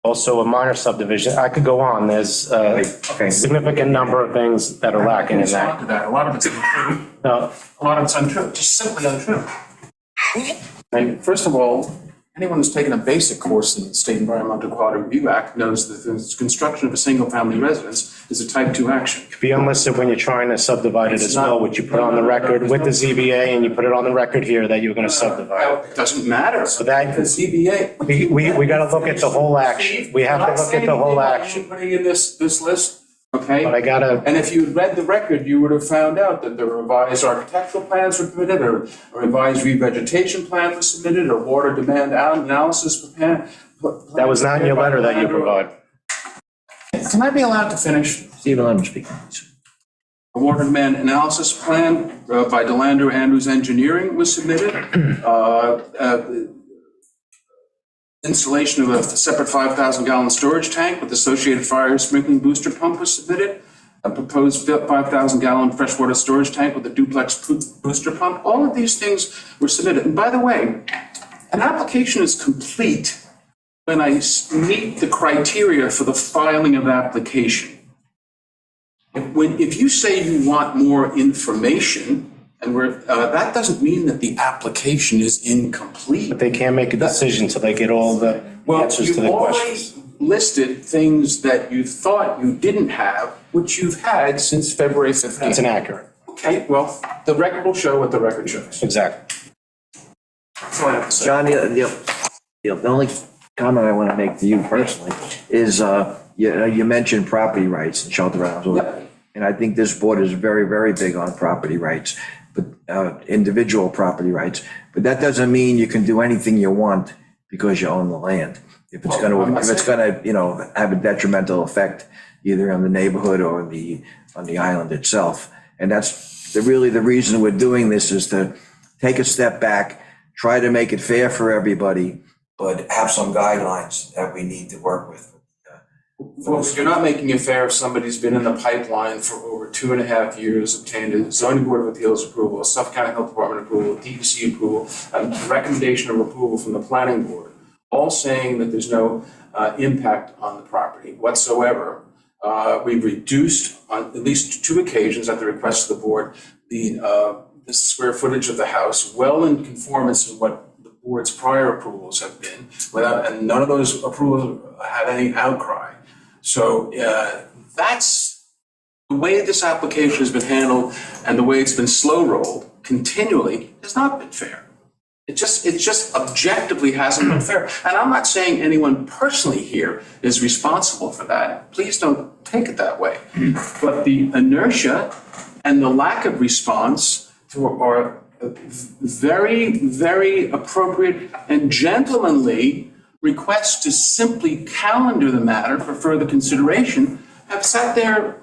Also a minor subdivision. I could go on. There's a significant number of things that are lacking in that. A lot of it's untrue. No, A lot of it's untrue, just simply untrue. And first of all, anyone who's taken a basic course in the State Environmental Quality Review Act knows that the construction of a single-family residence is a type 2 action. it could be unlisted when you're trying to subdivide it as well, which you put on the record with the ZBA and you put it on the record here that you're going to subdivide. It doesn't matter. So that, The ZBA. we got to look at the whole action. We have to look at the whole action. Putting in this list, okay? But I gotta, And if you had read the record, you would have found out that the revised architectural plans were submitted, or a revised revegetation plan was submitted, or water demand analysis prepared. that was not in your letter that you provided. Can I be allowed to finish? Stephen, let him speak. A water demand analysis plan by DeLandro Andrews Engineering was submitted. Installation of a separate 5,000-gallon storage tank with associated fire sprinkling booster pump was submitted. A proposed 5,000-gallon freshwater storage tank with a duplex booster pump. All of these things were submitted. And by the way, an application is complete when I meet the criteria for the filing of application. If you say you want more information, and that doesn't mean that the application is incomplete. But they can't make a decision until they get all the answers to the questions. Well, you already listed things that you thought you didn't have, which you've had since February 15th. That's inaccurate. Okay, well, the record will show what the record shows. Exactly. That's all I have to say. John, the only comment I want to make to you personally is, you mentioned property rights in shelter islands. Yep. And I think this board is very, very big on property rights, but individual property rights. But that doesn't mean you can do anything you want because you own the land. If it's gonna, you know, have a detrimental effect either on the neighborhood or on the island itself. And that's really the reason we're doing this, is to take a step back, try to make it fair for everybody, but have some guidelines that we need to work with. Well, you're not making it fair if somebody's been in the pipeline for over 2.5 years, obtained a zoning board of appeals approval, a Suffolk County Health Department approval, DEC approval, a recommendation of approval from the planning board, all saying that there's no impact on the property whatsoever. We've reduced on at least 2 occasions at the request of the board, the square footage of the house, well in conformance with what the board's prior approvals have been, and none of those approvals had any outcry. So that's the way this application has been handled, and the way it's been slow rolled continually has not been fair. It just objectively hasn't been fair. And I'm not saying anyone personally here is responsible for that. Please don't take it that way. But the inertia and the lack of response to our very, very appropriate and gentlemanly requests to simply calendar the matter for further consideration have sat there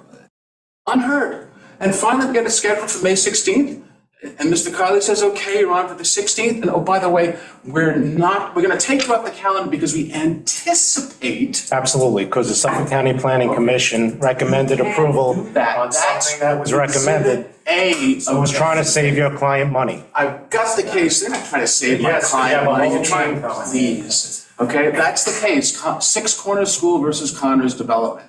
unheard. And finally, we get it scheduled for May 16th. And Mr. Kiley says, okay, you're on for the 16th. And oh, by the way, we're going to take you off the calendar because we anticipate. Absolutely, because the Suffolk County Planning Commission recommended approval on something that was recommended. So it was trying to save your client money. I've got the case. They're not trying to save my client money. You're trying to please. Okay, that's the case. Six Corners School versus Connors Development.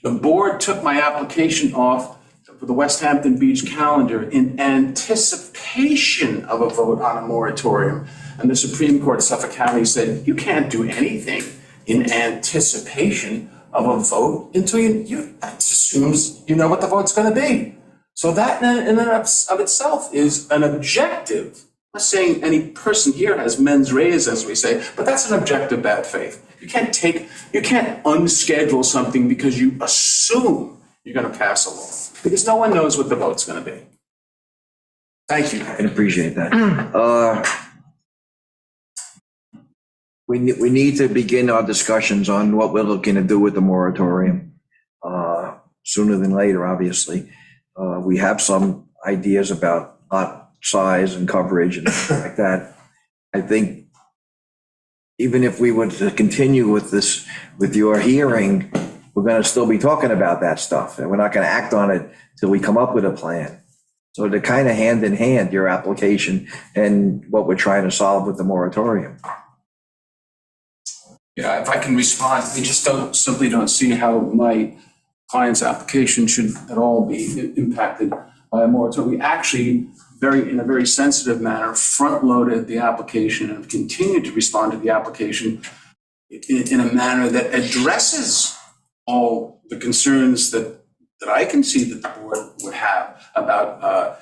The board took my application off for the West Hampton Beach calendar in anticipation of a vote on a moratorium. And the Supreme Court of Suffolk County said, you can't do anything in anticipation of a vote until that assumes you know what the vote's going to be. So that in and of itself is an objective. I'm not saying any person here has mens res, as we say, but that's an objective bad faith. You can't unschedule something because you assume you're going to pass a law, because no one knows what the vote's going to be. Thank you. I appreciate that. We need to begin our discussions on what we're looking to do with the moratorium sooner than later, obviously. We have some ideas about lot size and coverage and things like that. I think even if we were to continue with this, with your hearing, we're going to still be talking about that stuff, and we're not going to act on it till we come up with a plan. So they're kind of hand in hand, your application and what we're trying to solve with the moratorium. Yeah, if I can respond, we just simply don't see how my client's application should at all be impacted by a moratorium. We actually, in a very sensitive manner, front-loaded the application and have continued to respond to the application in a manner that addresses all the concerns that I can see that the board would have about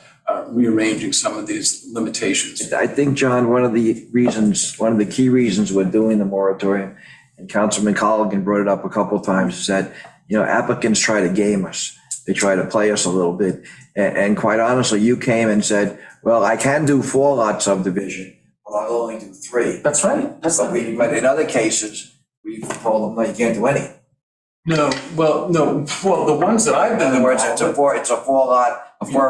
rearranging some of these limitations. I think, John, one of the key reasons we're doing the moratorium, and Councilman Colligan brought it up a couple of times, is that, you know, applicants try to game us. They try to play us a little bit. And quite honestly, you came and said, well, I can do 4 lot subdivision, but I'll only do 3. That's right. But in other cases, we've told them, no, you can't do any. No, the ones that I've been. In other words, it's a 4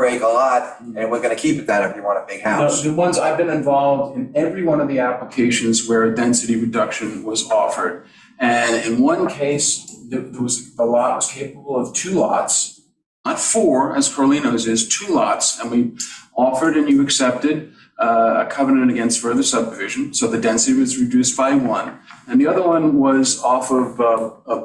acre lot, and we're gonna keep it that if you want a big house. The ones I've been involved in, every one of the applications where a density reduction was offered. And in one case, the lot was capable of 2 lots, not 4, as Carlino's is, 2 lots. And we offered and you accepted a covenant against further subdivision. So the density was reduced by 1. And the other one was off of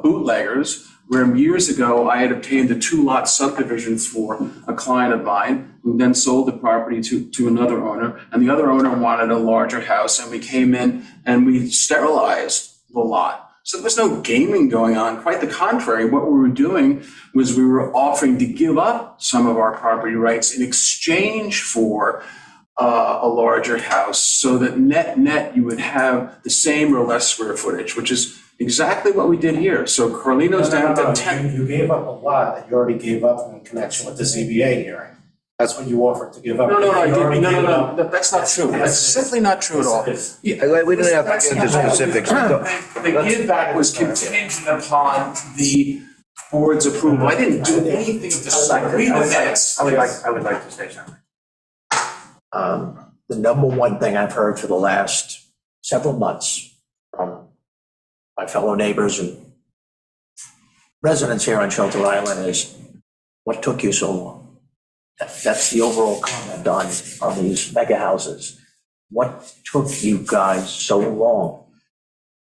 Bootleggers, where years ago I had obtained a 2-lot subdivision for a client of mine who then sold the property to another owner. And the other owner wanted a larger house, and we came in and we sterilized the lot. So there was no gaming going on. Quite the contrary. What we were doing was we were offering to give up some of our property rights in exchange for a larger house, so that net, you would have the same or less square footage, which is exactly what we did here. So Carlino's down to 10. You gave up a lot that you already gave up in connection with the ZBA hearing. That's what you offered to give up. No, I You already didn't. gave No, up. that's not true. That's simply not true at all. Yeah, We don't have to get into specifics. The give back was contingent upon the board's approval. I didn't do anything to disagree with that. I would like to say something. The number one thing I've heard for the last several months from my fellow neighbors and residents here on Shelter Island is, what took you so long? That's the overall comment on these mega houses. What took you guys so long?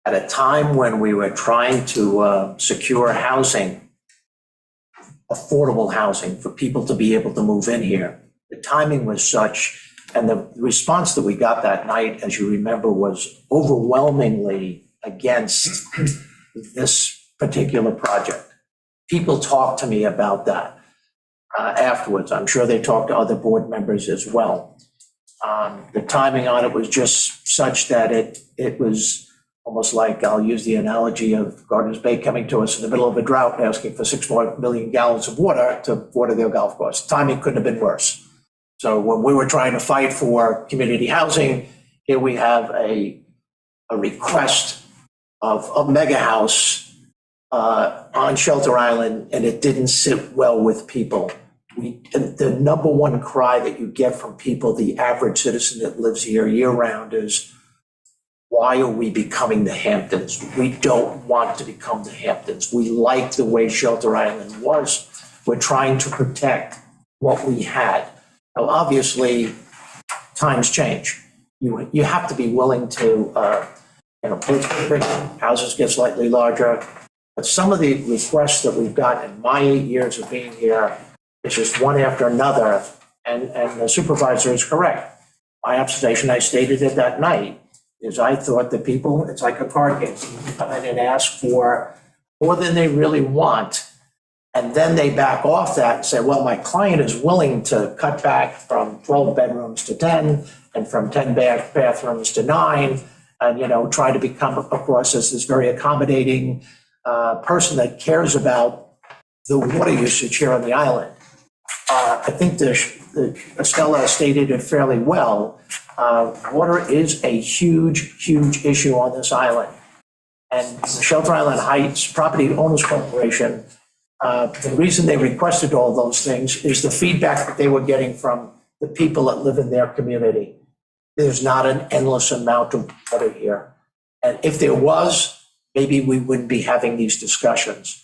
At a time when we were trying to secure housing, affordable housing for people to be able to move in here, the timing was such, and the response that we got that night, as you remember, was overwhelmingly against this particular project. People talked to me about that afterwards. I'm sure they talked to other board members as well. The timing on it was just such that it was almost like, I'll use the analogy of Gardner's Bay coming to us in the middle of a drought, asking for 6 more million gallons of water to water their golf course. Timing couldn't have been worse. So when we were trying to fight for community housing, here we have a request of a mega house on Shelter Island, and it didn't sit well with people. The number one cry that you get from people, the average citizen that lives here year-round, is, why are we becoming the Hamptons? We don't want to become the Hamptons. We like the way Shelter Island was. We're trying to protect what we had. Now, obviously, times change. You have to be willing to, houses get slightly larger. But some of the requests that we've got in my 8 years of being here, it's just one after another, and the supervisor is correct. My observation, I stated it that night, is I thought that people, it's like a card game. You come in and ask for more than they really want, and then they back off that and say, well, my client is willing to cut back from 12 bedrooms to 10, and from 10 bathrooms to 9, and, try to become, of course, as this very accommodating person that cares about the water usage here on the island. I think Estella stated it fairly well. Water is a huge, huge issue on this island. And the Shelter Island Heights Property Owners Corporation, the reason they requested all those things is the feedback that they were getting from the people that live in their community. There's not an endless amount of water here. And if there was, maybe we wouldn't be having these discussions.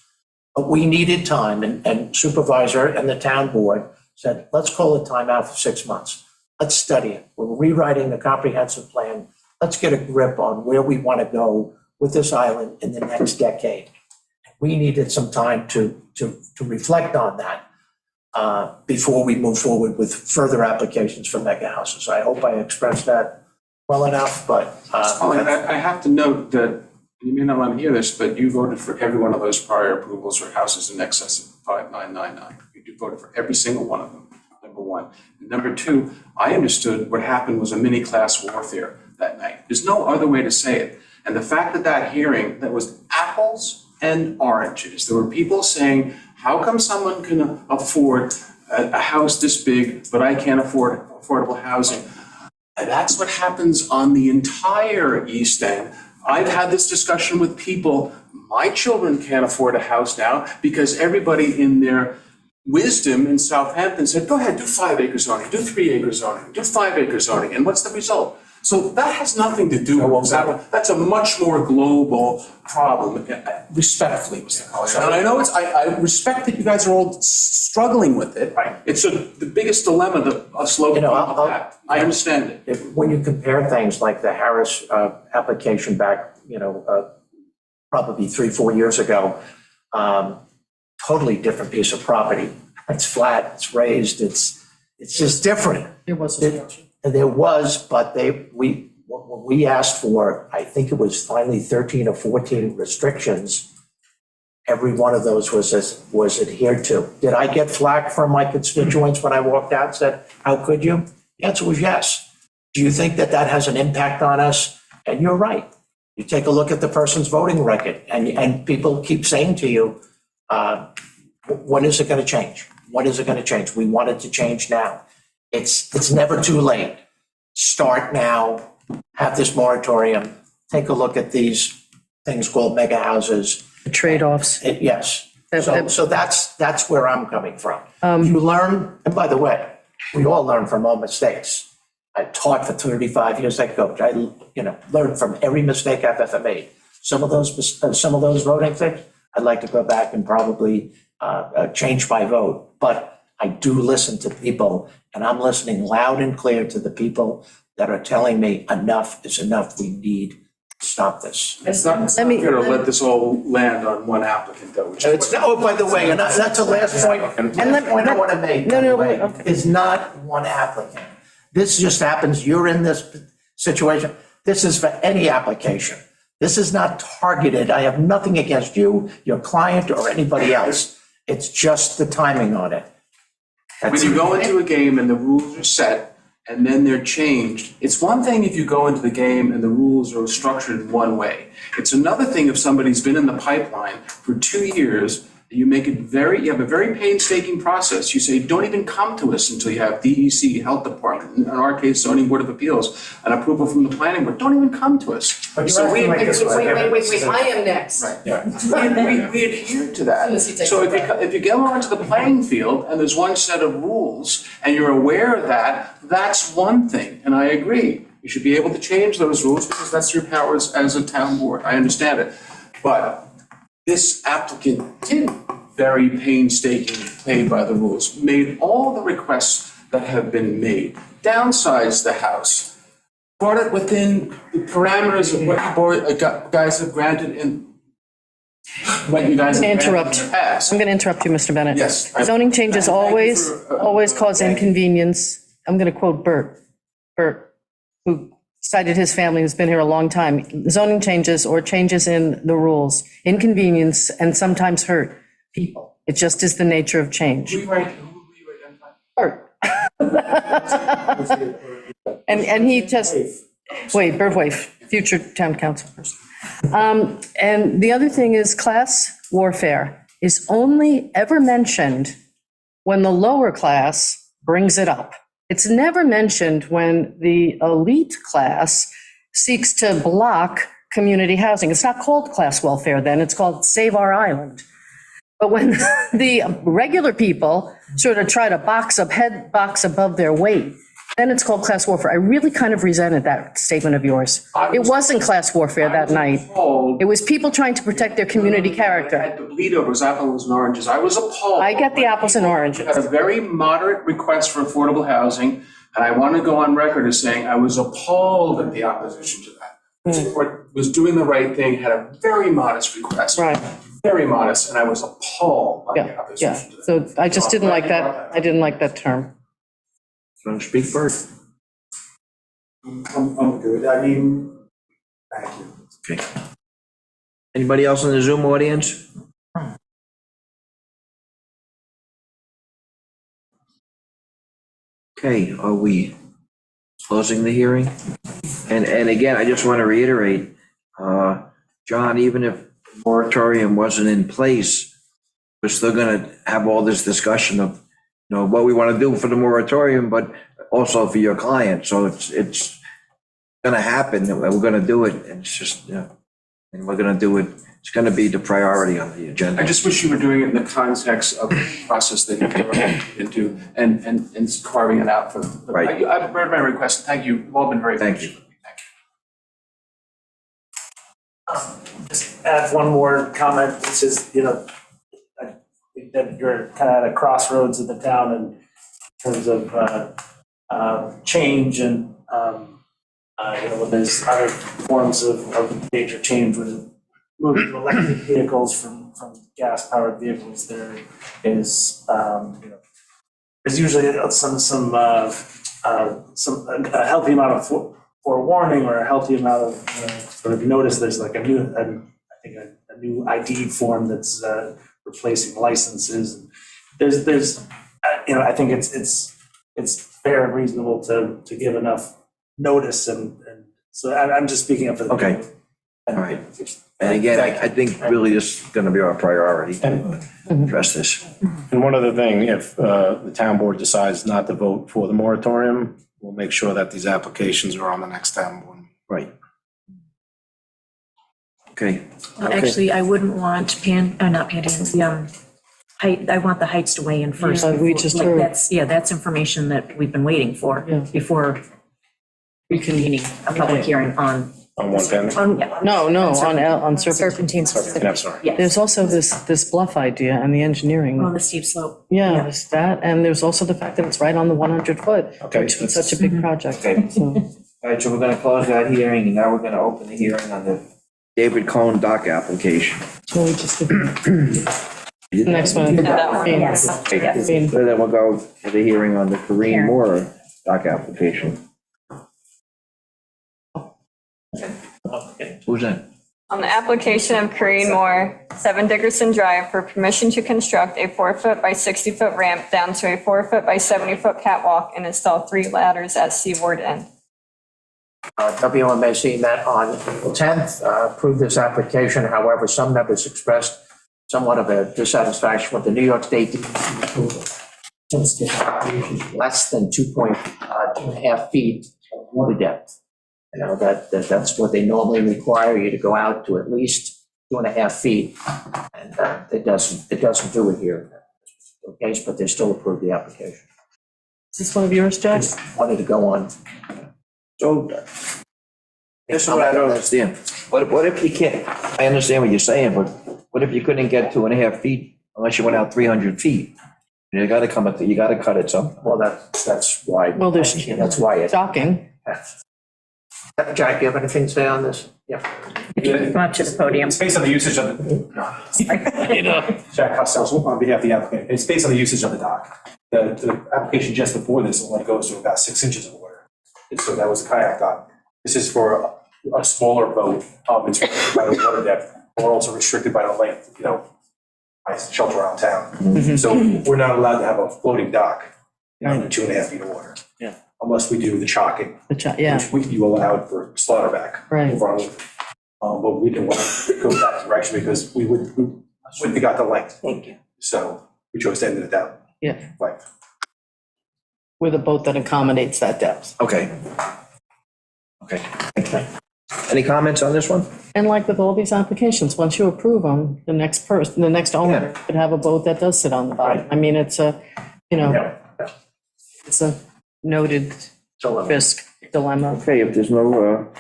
But we needed time, and supervisor and the town board said, let's call a timeout for 6 months. Let's study it. We're rewriting the comprehensive plan. Let's get a grip on where we want to go with this island in the next decade. We needed some time to reflect on that before we move forward with further applications for mega houses. I hope I expressed that well enough, but. I have to note that, you may not want to hear this, but you voted for every one of those prior approvals for houses in excess of 5999. You voted for every single one of them, number one. And number two, I understood what happened was a mini class warfare that night. There's no other way to say it. And the fact that hearing, that was apples and oranges. There were people saying, how come someone can afford a house this big, but I can't afford affordable housing? And that's what happens on the entire East End. I've had this discussion with people. My children can't afford a house now because everybody in their wisdom in Southampton said, go ahead, do 5 acre zoning, do 3 acre zoning, do 5 acre zoning. And what's the result? So that has nothing to do with that. That's a much more global problem, respectfully, Mr. Collison. And I know I respect that you guys are all struggling with it. Right. It's the biggest dilemma that us local people have. I understand it. When you compare things like the Harris application back, probably 3-4 years ago, totally different piece of property. It's flat, it's raised, it's just different. There was a structure. There was, but when we asked for, I think it was finally 13 or 14 restrictions, every one of those was adhered to. Did I get flack from my constituents when I walked out and said, how could you? The answer was yes. Do you think that that has an impact on us? And you're right. You take a look at the person's voting record, and people keep saying to you, when is it going to change? When is it going to change? We want it to change now. It's never too late. Start now, have this moratorium, take a look at these things called mega houses. The trade-offs. Yes. That- So that's where I'm coming from. You learn, and by the way, we all learn from our mistakes. I taught for 35 years, I coached. I learned from every mistake I've ever made. Some of those voting things, I'd like to go back and probably change my vote. But I do listen to people, and I'm listening loud and clear to the people that are telling me enough is enough. We need to stop this. It's not Let me- fair to let this all land on one applicant, though. which is what- Oh, by the way, and that's the last point. Last point I want to make, by the way, is not one applicant. This just happens, you're in this situation. This is for any application. This is not targeted. I have nothing against you, your client, or anybody else. It's just the timing on it. When you go into a game and the rules are set and then they're changed, it's one thing if you go into the game and the rules are structured in one way. It's another thing if somebody's been in the pipeline for 2 years, you have a very painstaking process. You say, don't even come to us until you have DEC, Health Department, in our case, Zoning Board of Appeals, and approval from the planning board. Don't even come to us. But So we, you're acting like this was like Wait, I am next. we adhere to that. Unless you take So it if you get onto the playing field and there's one set of rules and you're aware of that, that's one thing, and I agree. You should be able to change those rules because that's your powers as a town board. I understand it. But this applicant did very painstakingly play by the rules, made all the requests that have been made, downsized the house, brought it within the parameters of what you guys have granted in what you guys have granted in the past. I'm going to interrupt you, Mr. Bennett. Yes. Zoning changes Thank you always, for, always cause thank you. inconvenience. I'm going to quote Bert, who cited his family who's been here a long time. Zoning changes or changes in the rules, inconvenience and sometimes hurt people. It just is the nature of change. Who will you identify? Bert. And he just, Bert Waif, future town council person. And the other thing is class warfare is only ever mentioned when the lower class brings it up. It's never mentioned when the elite class seeks to block community housing. It's not called class welfare then, it's called Save Our Island. But when the regular people sort of try to box above their weight, then it's called class warfare. I really kind of resented that statement of yours. It wasn't class warfare that night. It was people trying to protect their community character. At the bleed overs, apples and oranges. I was appalled. I get the apples and oranges. Had a very moderate request for affordable housing, and I want to go on record as saying I was appalled at the opposition to that. The board was doing the right thing, had a very modest request. Right. Very modest, and I was appalled by the Yeah, opposition to that. so I just didn't like that. I didn't like that term. So speak, Bert. I'm good. I mean, thank you. Okay. Anybody else in the Zoom audience? Okay, are we closing the hearing? And again, I just want to reiterate, John, even if the moratorium wasn't in place, we're still going to have all this discussion of, what we want to do for the moratorium, but also for your client. So it's going to happen, and we're going to do it. And it's just, and we're going to do it. It's going to be the priority on the agenda. I just wish you were doing it in the context of the process that you're into and carving it out for them. But Right. I've heard my request. Thank you. You've all been very Thank patient. Just add one more comment, which is, I think that you're kind of at a crossroads in the town in terms of change and, when there's other forms of major change, when moving to electric vehicles from gas-powered vehicles, there is, there's usually a healthy amount of forewarning or a healthy amount of sort of notice. There's like a new ID form that's replacing licenses. There's I think it's fair and reasonable to give enough notice and so I'm just speaking up for the. Okay. All right. And again, I think really this is going to be our priority to address this. And one other thing, if the town board decides not to vote for the moratorium, we'll make sure that these applications are on the next town board. Right. Okay. Actually, I wouldn't want not Panhandle, the height, I want the Heights to weigh in first. Yeah, we just Like, heard. that's information that we've been waiting for Yeah. before reconvening a public hearing on. On 110? No, on Serpentine. I'm sorry. Yes. There's also this bluff idea and the engineering. On the steep slope. Yeah, there's that, and there's also the fact that it's right on the 100-foot. Okay. It's such a big project. Okay. So, All right, so we're going to close that hearing, and now we're going to open the hearing on the David Cohn dock application. so we just, the next one. Yes. Okay. So then we'll go to the hearing on the Kareem Moore dock application. Who's that? On the application of Corinne Moore, 7 Dickerson Drive, for permission to construct a 4-foot by 60-foot ramp down to a 4-foot by 70-foot catwalk and install 3 ladders at seaward end. WMAC met on April 10th, approved this application. However, some members expressed somewhat of a dissatisfaction with the New York State DEP approval, since the application is less than 2.5 feet of water depth. You know, that's what they normally require you to go out to at least 2.5 feet. And it doesn't do it here. Okay, but they still approved the application. Is this one of yours, Jack? Wanted to go on. So, this is what I don't understand. What if you can't, I understand what you're saying, but what if you couldn't get 2.5 feet unless you went out 300 feet? You gotta you gotta cut it some. Well, that's why. Well, there's That's why it. docking. Jack, you have anything to say on this? Yeah. Come up to the podium. It's based on the usage of the. Jack Costello, on behalf of the applicant, it's based on the usage of the dock. The application just before this only goes to about 6 inches of water. And so that was a kayak dock. This is for a smaller boat. It's restricted by the water depth. We're also restricted by the length, by shelter around town. So we're not allowed to have a floating dock under 2.5 feet of water. Yeah. Unless we do the chocking, Yeah, which you allowed for slaughterback. Right. Over on but we didn't want to go that direction because we wouldn't have got the length. Thank you. So we chose to end it at Yeah, that length. with a boat that accommodates that depth. Okay. Okay. Any comments on this one? And like with all these applications, once you approve them, the next owner could have a boat that does sit on the bottom. I mean, it's a, it's a noted Fisk dilemma. Okay, if there's no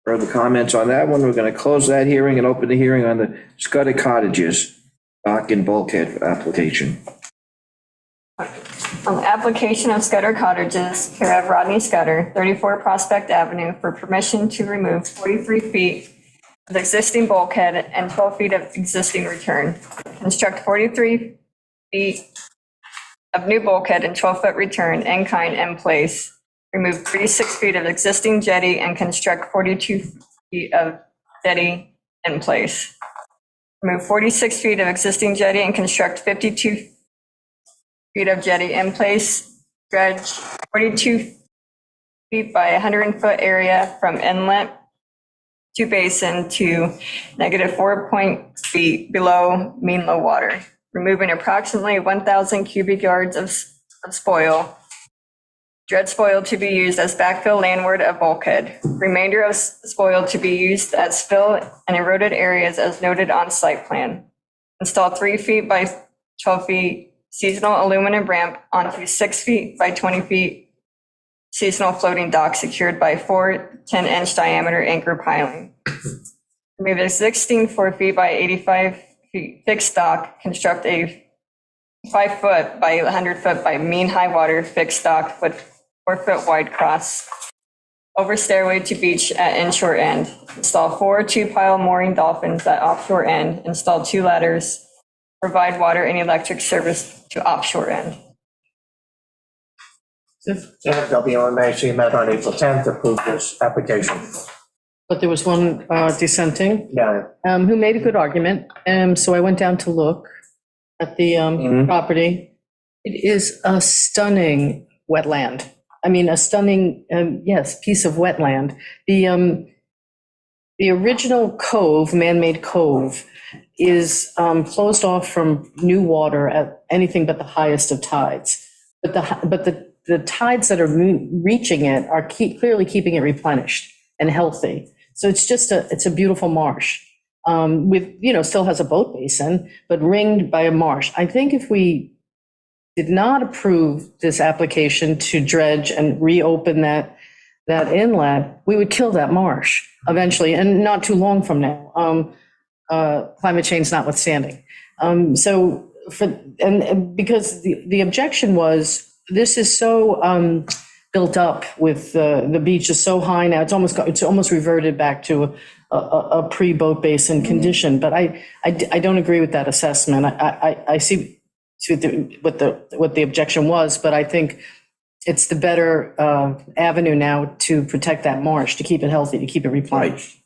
further comments on that one, we're going to close that hearing and open the hearing on the Scudder Cottages dock and bulkhead application. On the application of Scudder Cottages, care of Rodney Scudder, 34 Prospect Avenue, for permission to remove 43 feet of existing bulkhead and 12 feet of existing return. Construct 43 feet of new bulkhead and 12-foot return in kind in place. Remove 36 feet of existing jetty and construct 42 feet of jetty in place. Remove 46 feet of existing jetty and construct 52 feet of jetty in place. Dredge 42 feet by 100-foot area from inlet to basin to -4 feet below mean low water. Removing approximately 1,000 cubic yards of spoil. Dredge spoil to be used as backfill landward of bulkhead. Remainder of spoil to be used as fill in eroded areas as noted on site plan. Install 3 feet by 12 feet seasonal aluminum ramp onto 6 feet by 20 feet seasonal floating dock secured by 4 10-inch diameter anchor piling. Remove existing 4 feet by 85 feet fixed dock. Construct a 5-foot by 100-foot by mean high water fixed dock with 4-foot wide cross over stairway to beach at inshore end. Install 4 2-pile mooring dolphins at offshore end. Install 2 ladders. Provide water and electric service to offshore end. WMAC met on April 10th, approved this application. But there was one dissenting, Yeah, who made a good argument. So I went down to look at the property. It is a stunning wetland. I mean, a stunning, yes, piece of wetland. The original cove, man-made cove, is closed off from new water at anything but the highest of tides. But the tides that are reaching it are clearly keeping it replenished and healthy. So it's a beautiful marsh. With, still has a boat basin, but ringed by a marsh. I think if we did not approve this application to dredge and reopen that inlet, we would kill that marsh eventually, and not too long from now, climate change notwithstanding. So because the objection was, this is so built up with, the beach is so high now, it's almost reverted back to a pre-boat basin condition, but I don't agree with that assessment. I see what the objection was, but I think it's the better avenue now to protect that marsh, to keep it healthy, to keep it replenished.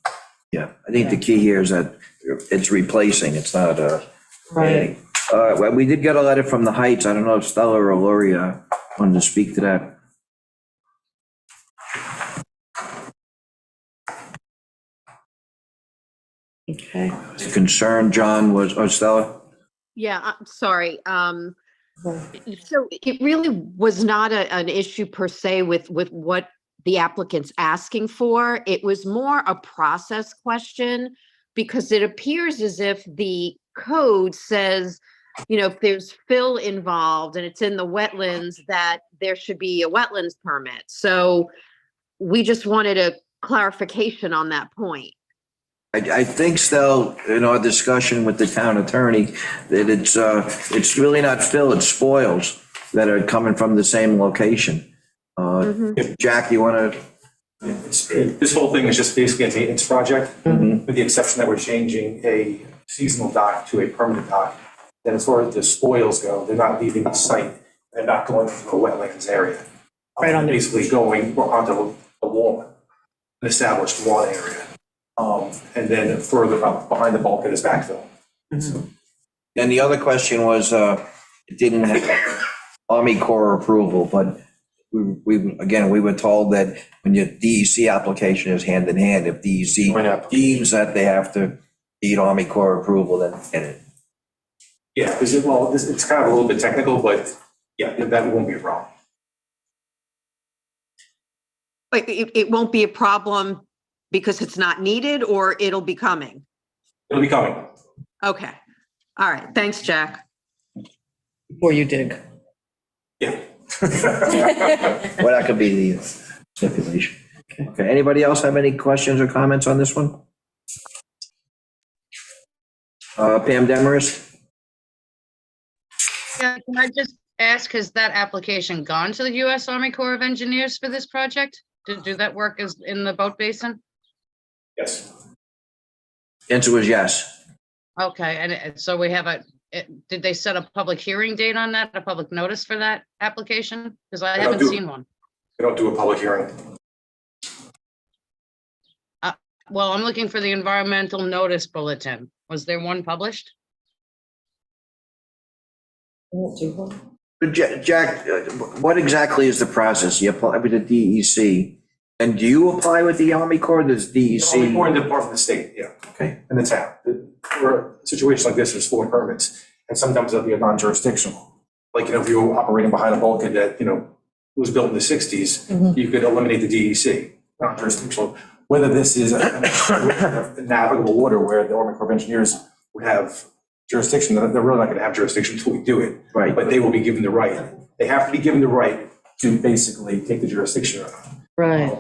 Yeah, I think the key here is that it's replacing, it's not Right. well, we did get a letter from the Heights. I don't know if Stella or Lori wanted to speak to that. Okay. The concern, John, was, or Stella? Yeah, I'm sorry. So it really was not an issue per se with what the applicant's asking for. It was more a process question, because it appears as if the code says, if there's fill involved and it's in the wetlands, that there should be a wetlands permit. So we just wanted a clarification on that point. I think still, in our discussion with the town attorney, that it's really not fill, it's spoils that are coming from the same location. Jack, you want to? This whole thing is just basically a maintenance project, with the exception that we're changing a seasonal dock to a permanent dock. Then as far as the spoils go, they're not leaving the site, they're not going into a wetlands area. Right on the- Basically going onto a lawn, an established lawn area. And then further up behind the bulkhead is backfill. And the other question was, it didn't have Army Corps approval, but we were told that when your DEC application is hand in hand, if DEC deems that they have to need Army Corps approval, then get it. Yeah, because it's kind of a little bit technical, but yeah, that won't be a problem. Wait, it won't be a problem because it's not needed, or it'll be coming? It'll be coming. Okay. All right. Thanks, Jack. Before you dig. Yeah. Well, that could be the stipulation. Okay, anybody else have any questions or comments on this one? Pam Demarest? Yeah, can I just ask, has that application gone to the U.S. Army Corps of Engineers for this project? To do that work is in the boat basin? Yes. Answer was yes. Okay, and so we have did they set a public hearing date on that, a public notice for that application? Because I haven't seen one. We don't do a public hearing. Well, I'm looking for the environmental notice bulletin. Was there one published? Jack, what exactly is the process? You apply with the DEC, and do you apply with the Army Corps, does DEC? Army Corps and Department of the State, yeah. Okay. And the town. For a situation like this, there's 4 permits, and sometimes they'll be a non-jurisdictional. Like, if you were operating behind a bulkhead that, was built in the 60s, you could eliminate the DEC, non-jurisdictional. Whether this is a navigable water where the Army Corps of Engineers would have jurisdiction, they're really not going to have jurisdiction until we do it. Right. But they will be given the right. They have to be given the right to basically take the jurisdiction out. Right.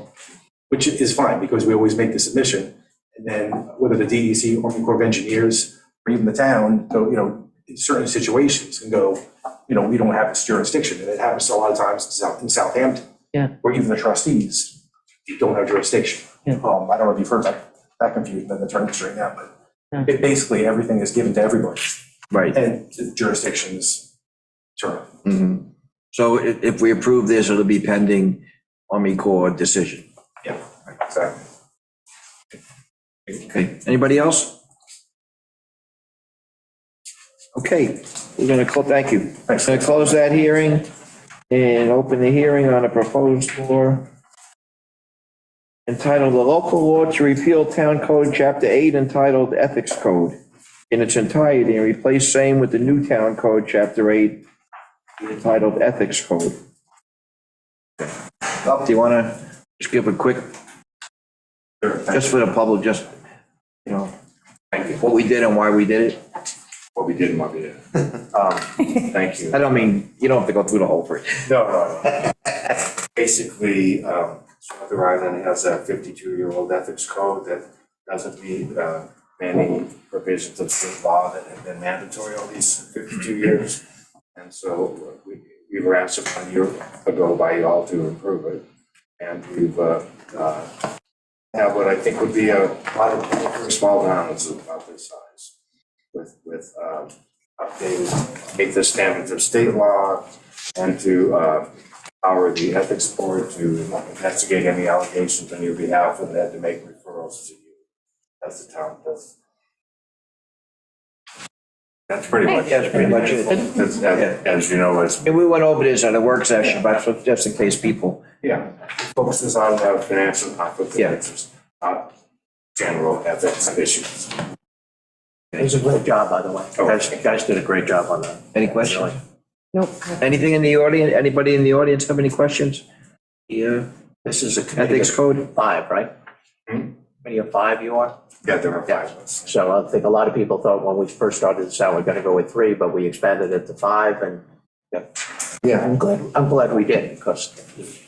Which is fine, because we always make the submission. And then whether the DEC, Army Corps of Engineers, or even the town, go, in certain situations can go, we don't have this jurisdiction. And it happens a lot of times in Southampton. Yeah. Where even the trustees don't have jurisdiction. Yeah. I don't know if you've heard that confusion, then the term straight now, but it basically everything is given to everybody. Right. And the jurisdictions turn. Mm-hmm. So if we approve this, it'll be pending Army Corps decision. Yeah, exactly. Okay, anybody else? Okay, we're gonna thank you. Thanks. Gonna close that hearing. And open the hearing on a proposed law entitled, "The Local Law to Repeal Town Code, Chapter 8, entitled Ethics Code," in its entirety, and replace same with the new Town Code, Chapter 8, entitled Ethics Code. Up, do you want to just give a quick, just for the public, just, you know, what we did and why we did it? What we did and what we did. Thank you. I don't mean, you don't have to go through the whole thing. No. Basically, Shelter Island has a 52-year-old ethics code that doesn't meet many provisions of state law that have been mandatory all these 52 years. And so we were asked about a year ago by you all to improve it. And we've have what I think would be a lot of for a small towns about this size. With updated, make the standards of state law and to power the ethics board to investigate any allegations on your behalf and then to make referrals to you as the town does. That's pretty much, That's pretty much it. as you know, as. And we went over this at a work session, but just in case people. Yeah, focuses on financial conflict of interest, not general ethics issues. It was a great job, by the way. You guys did a great job on that. Any questions? Nope. Anything in the audience, anybody in the audience have any questions? Yeah. This is a committee Ethics of code? 5, right? Committee of 5 you are? Yeah, there are 5 of us. So I think a lot of people thought when we first started this out, we're gonna go with 3, but we expanded it to 5 and, yeah, I'm glad we did because,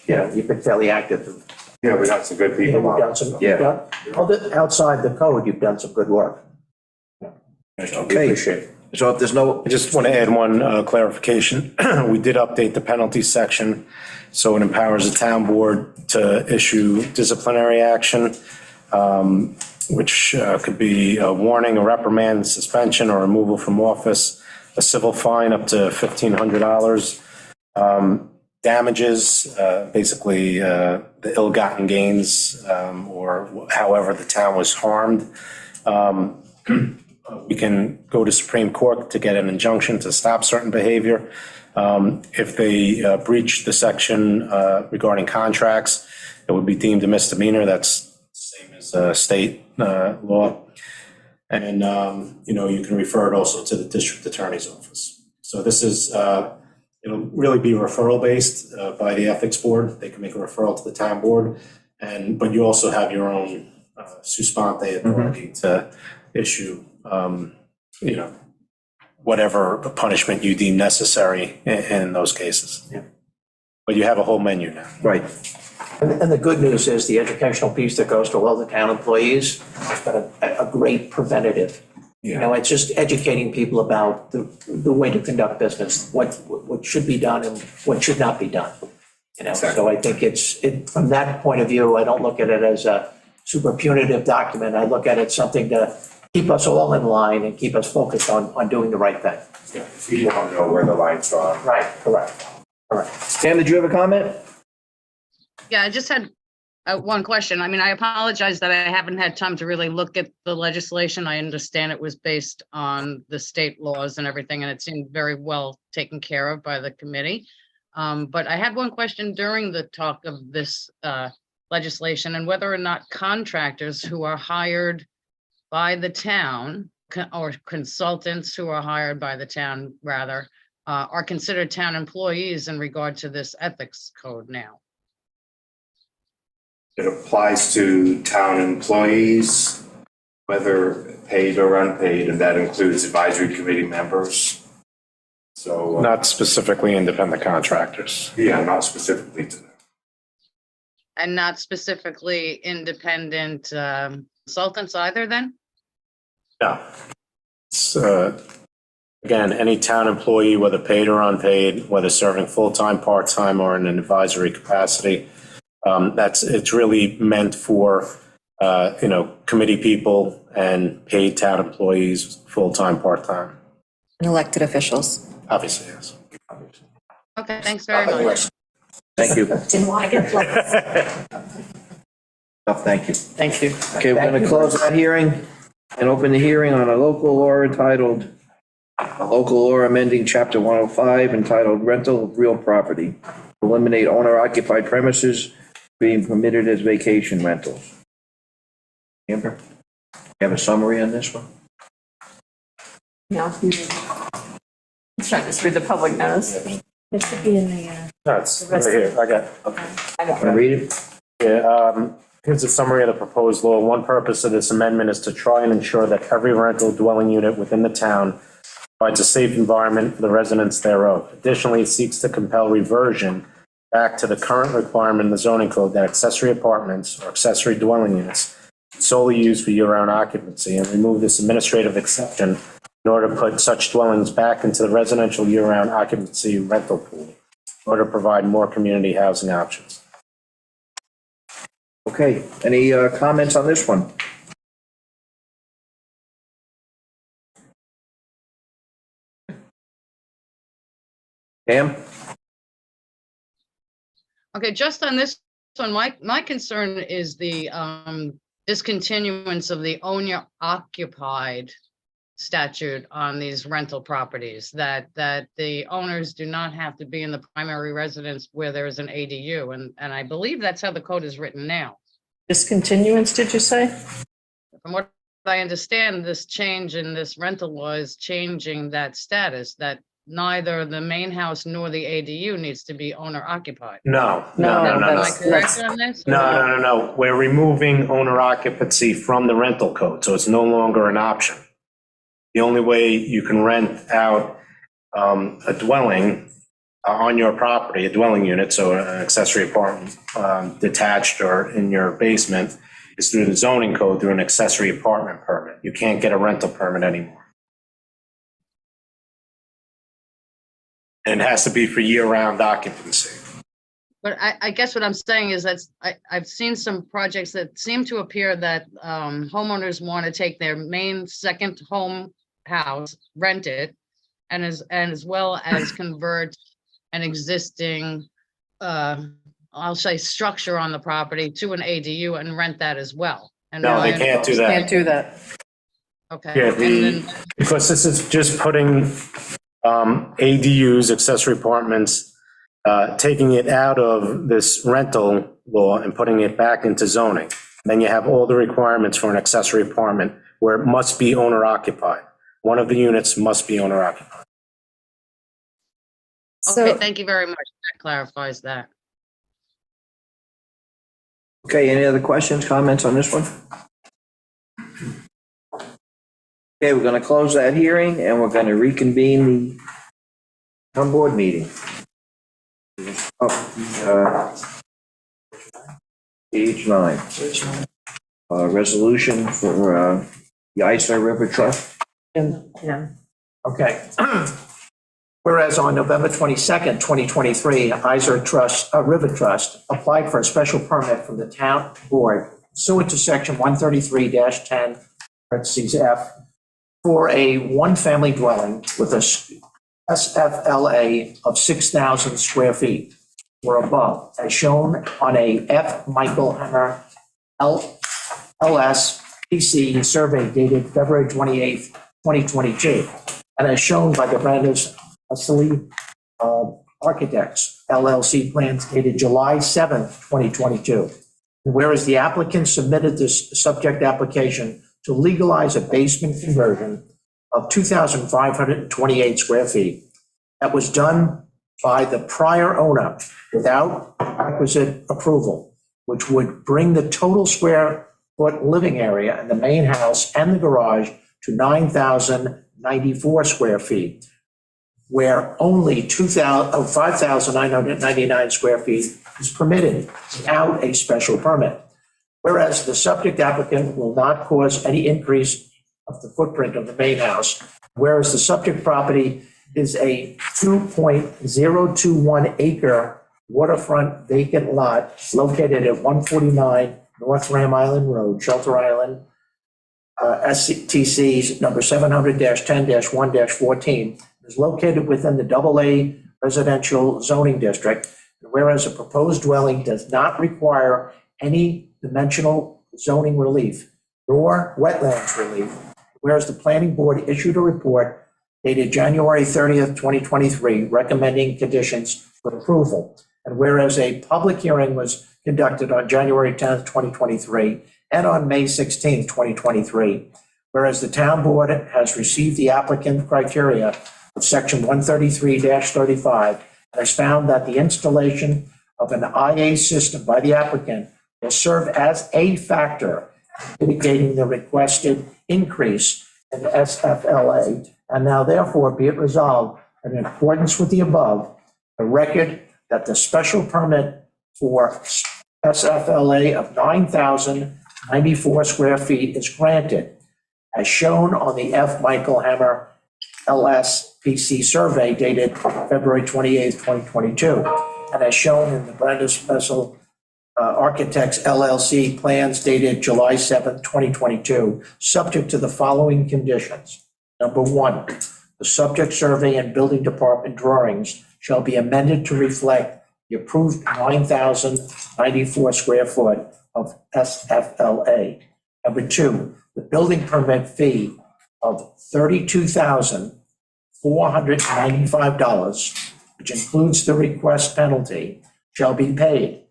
you know, you've been fairly active. Yeah, we got some good people You've on done it, some, so. you've done, outside the code, you've done some good work. We appreciate it. So if there's no. I just want to add one clarification. We did update the penalty section, so it empowers the town board to issue disciplinary action, which could be a warning, a reprimand, suspension, or removal from office, a civil fine up to $1,500, damages, basically the ill-gotten gains, or however the town was harmed. We can go to Supreme Court to get an injunction to stop certain behavior. If they breach the section regarding contracts, it would be deemed a misdemeanor. That's the same as state law. And, you know, you can refer it also to the district attorney's office. So this is, it'll really be referral based by the ethics board. They can make a referral to the town board. But you also have your own sua sponte authority to issue you know, whatever punishment you deem necessary in those cases. Yeah. But you have a whole menu now. Right. And the good news is the educational piece that goes to all the town employees has been a great preventative. You know, it's just educating people about the way to conduct business, what should be done and what should not be done. You know, so I think from that point of view, I don't look at it as a super punitive document. I look at it something to keep us all in line and keep us focused on doing the right thing. Yeah, if you don't know where the line's drawn. Right, correct. Sam, did you have a comment? Yeah, I just had one question. I mean, I apologize that I haven't had time to really look at the legislation. I understand it was based on the state laws and everything, and it seemed very well taken care of by the committee. But I had one question during the talk of this legislation and whether or not contractors who are hired by the town or consultants who are hired by the town, rather, are considered town employees in regard to this ethics code now. It applies to town employees, whether paid or unpaid, and that includes advisory committee members. So. Not specifically independent contractors. Yeah, not specifically to them. And not specifically independent consultants either then? No. It's, again, any town employee, whether paid or unpaid, whether serving full-time, part-time, or in an advisory capacity, it's really meant for, you know, committee people and paid town employees, full-time, part-time. And elected officials. Obviously, yes. Okay, thanks very much. Thank you. Didn't want to get flipped. Oh, thank you. Thank you. Okay, we're going to close that hearing and open the hearing on a local law entitled A local law amending chapter 105 entitled Rental of Real Property, eliminate owner-occupied premises being permitted as vacation rentals. Amber, you have a summary on this one? No. Let's try to read the public notice. It should be in the, No, it's right here, I got it. I got Want to read it? Yeah, here's a summary of the proposed law. One purpose of this amendment is to try and ensure that every rental dwelling unit within the town provides a safe environment for the residents thereof. Additionally, it seeks to compel reversion back to the current requirement in the zoning code that accessory apartments or accessory dwelling units solely used for year-round occupancy, and remove this administrative exception in order to put such dwellings back into the residential year-round occupancy rental pool in order to provide more community housing options. Okay, any comments on this one? Pam? Okay, just on this one, my concern is the discontinuance of the owner occupied statute on these rental properties, that the owners do not have to be in the primary residence where there is an ADU, and I believe that's how the code is written now. Discontinuance, did you say? From what I understand, this change in this rental law is changing that status, that neither the main house nor the ADU needs to be owner occupied. No. Am I correct on this? No. We're removing owner occupancy from the rental code, so it's no longer an option. The only way you can rent out a dwelling on your property, a dwelling unit, so an accessory apartment, detached or in your basement, is through the zoning code, through an accessory apartment permit. You can't get a rental permit anymore. And it has to be for year-round occupancy. But I guess what I'm saying is that I've seen some projects that seem to appear that homeowners want to take their main second home house, rent it, and as well as convert an existing, I'll say structure on the property to an ADU and rent that as well. And No, they can't do that. Can't do that. Okay. Yeah, And then, because this is just putting ADUs, accessory apartments, taking it out of this rental law and putting it back into zoning. Then you have all the requirements for an accessory apartment where it must be owner occupied. One of the units must be owner occupied. okay, thank you very much. That clarifies that. Okay, any other questions, comments on this one? Okay, we're gonna close that hearing and we're gonna reconvene the town board meeting. Page 9. Resolution for the Eisner River Trust. Okay. Whereas on November 22nd, 2023, River Trust applied for a special permit from the town board pursuant to section 133-10, parentheses F, for a one-family dwelling with a SFLA of 6,000 square feet or above, as shown on a F. Michael Hammer LS PC survey dated February 28th, 2022, and as shown by the Brandes Asili Architects LLC plans dated July 7th, 2022. Whereas the applicant submitted this subject application to legalize a basement conversion of 2,528 square feet that was done by the prior owner without requisite approval, which would bring the total square foot living area in the main house and the garage to 9,094 square feet, where only 5,999 square feet is permitted without a special permit. Whereas the subject applicant will not cause any increase of the footprint of the main house, whereas the subject property is a 2.021 acre waterfront vacant lot located at 149 North Ram Island Road, Shelter Island, STC number 700-10-1-14, is located within the AA residential zoning district. Whereas a proposed dwelling does not require any dimensional zoning relief nor wetlands relief, whereas the planning board issued a report dated January 30th, 2023, recommending conditions for approval. And whereas a public hearing was conducted on January 10th, 2023, and on May 16th, 2023, whereas the town board has received the applicant criteria of section 133-35 and has found that the installation of an IA system by the applicant will serve as a factor in mitigating the requested increase in SFLA, and now therefore be it resolved that in accordance with the above, the record that the special permit for SFLA of 9,094 square feet is granted, as shown on the F. Michael Hammer LSPC survey dated February 28th, 2022, and as shown in the Brenda Special Architects LLC plans dated July 7th, 2022, subject to the following conditions. Number one, the subject survey and building department drawings shall be amended to reflect the approved 9,094 square foot of SFLA. Number two, the building permit fee of $32,495, which includes the request penalty, shall be paid.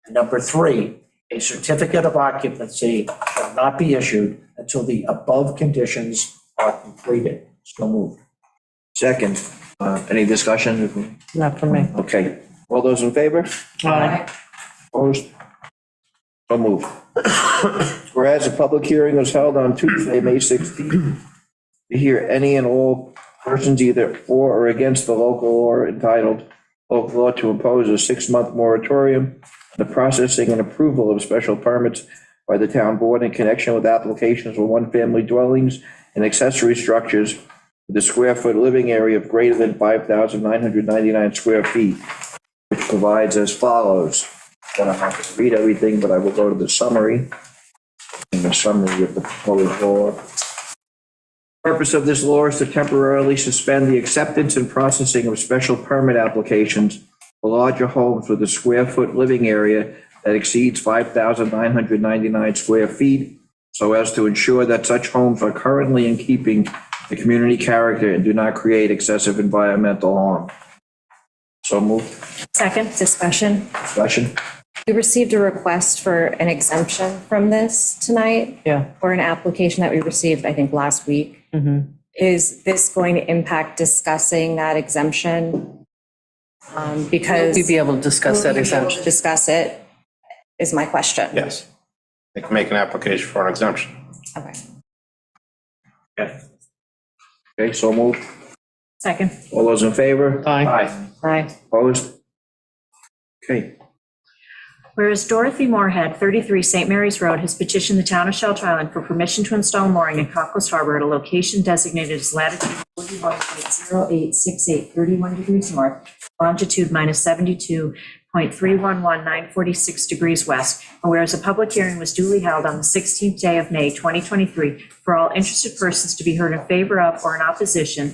And number three, a certificate of occupancy shall not be issued until the above conditions are completed. So moved. Second, any discussion? Not for me. Okay, all those in favor? Aye. Opposed? So moved. Whereas a public hearing was held on Tuesday, May 16th, to hear any and all persons either for or against the local law entitled local law to impose a 6-month moratorium on the processing and approval of special permits by the town board in connection with applications for one-family dwellings and accessory structures with a square foot living area of greater than 5,999 square feet, which provides as follows. I'm not going to read everything, but I will go to the summary. In the summary of the proposed law. Purpose of this law is to temporarily suspend the acceptance and processing of special permit applications for larger homes with a square foot living area that exceeds 5,999 square feet, so as to ensure that such homes are currently in keeping the community character and do not create excessive environmental harm. So moved. Second. Discussion. Discussion. We received a request for an exemption from this tonight. Yeah. For an application that we received, I think, last week. Is this going to impact discussing that exemption? Because. We'd be able to discuss that Will we be able to exemption. discuss it, is my question. Yes. They can make an application for an exemption. Okay. Okay, so moved. Second. All those in favor? Aye. Aye. Opposed? Okay. Whereas Dorothy Moorhead, 33 St. Mary's Road, has petitioned the town of Shelter Island for permission to install mooring in Cockles Harbor at a location designated as latitude 41.0868, 31 degrees north, longitude minus 72.311,946 degrees west. And whereas a public hearing was duly held on the 16th day of May, 2023, for all interested persons to be heard in favor of or in opposition,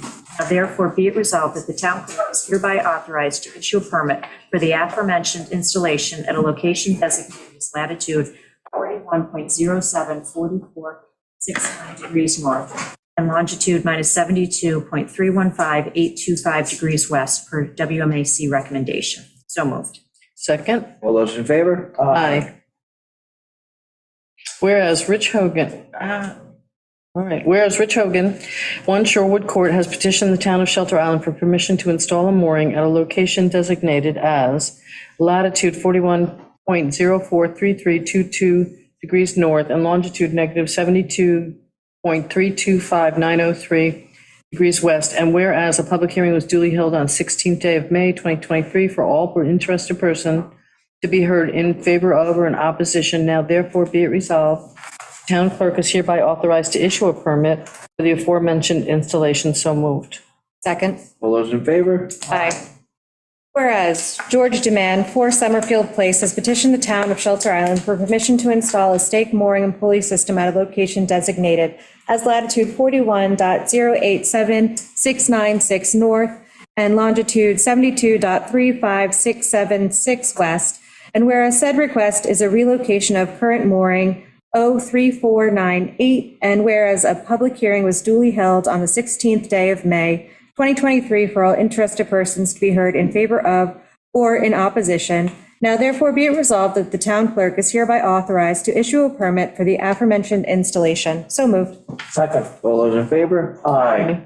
therefore be it resolved that the town clerk is hereby authorized to issue a permit for the aforementioned installation at a location designated as latitude 41.074469 degrees north and longitude minus 72.315,825 degrees west per WMAC recommendation. So moved. Second. All those in favor? Aye. Whereas Rich Hogan, all right, whereas Rich Hogan, 1 Shorewood Court, has petitioned the town of Shelter Island for permission to install a mooring at a location designated as latitude 41.043322 degrees north and longitude negative 72.325903 degrees west. And whereas a public hearing was duly held on 16th day of May, 2023, for all interested person to be heard in favor of or in opposition, now therefore be it resolved, town clerk is hereby authorized to issue a permit for the aforementioned installation. So moved. Second. All those in favor? Aye. Whereas George Demand, 4 Summerfield Place, has petitioned the town of Shelter Island for permission to install a stake mooring and pulley system at a location designated as latitude 41.087696 north and longitude 72.35676 west. And whereas said request is a relocation of current mooring 03498, and whereas a public hearing was duly held on the 16th day of May, 2023, for all interested persons to be heard in favor of or in opposition, now therefore be it resolved that the town clerk is hereby authorized to issue a permit for the aforementioned installation. So moved. Second. All those in favor? Aye.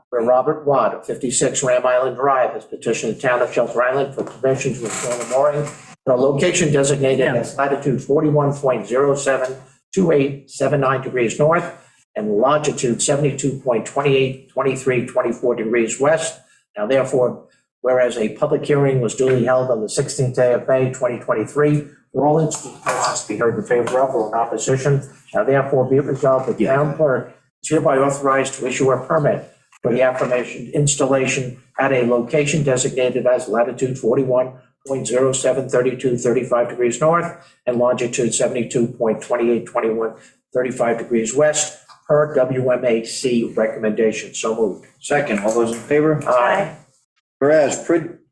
Where Robert Watt of 56 Ram Island Drive has petitioned the town of Shelter Island for permission to install a mooring at a location designated as latitude 41.072879 degrees north and longitude 72.282324 degrees west. Now therefore, whereas a public hearing was duly held on the 16th day of May, 2023, for all interested persons to be heard in favor of or in opposition, now therefore be it resolved that the town clerk is hereby authorized to issue a permit for the aforementioned installation at a location designated as latitude 41.073235 degrees north and longitude 72.282135 degrees west per WMAC recommendation. So moved. Second, all those in favor? Aye. Whereas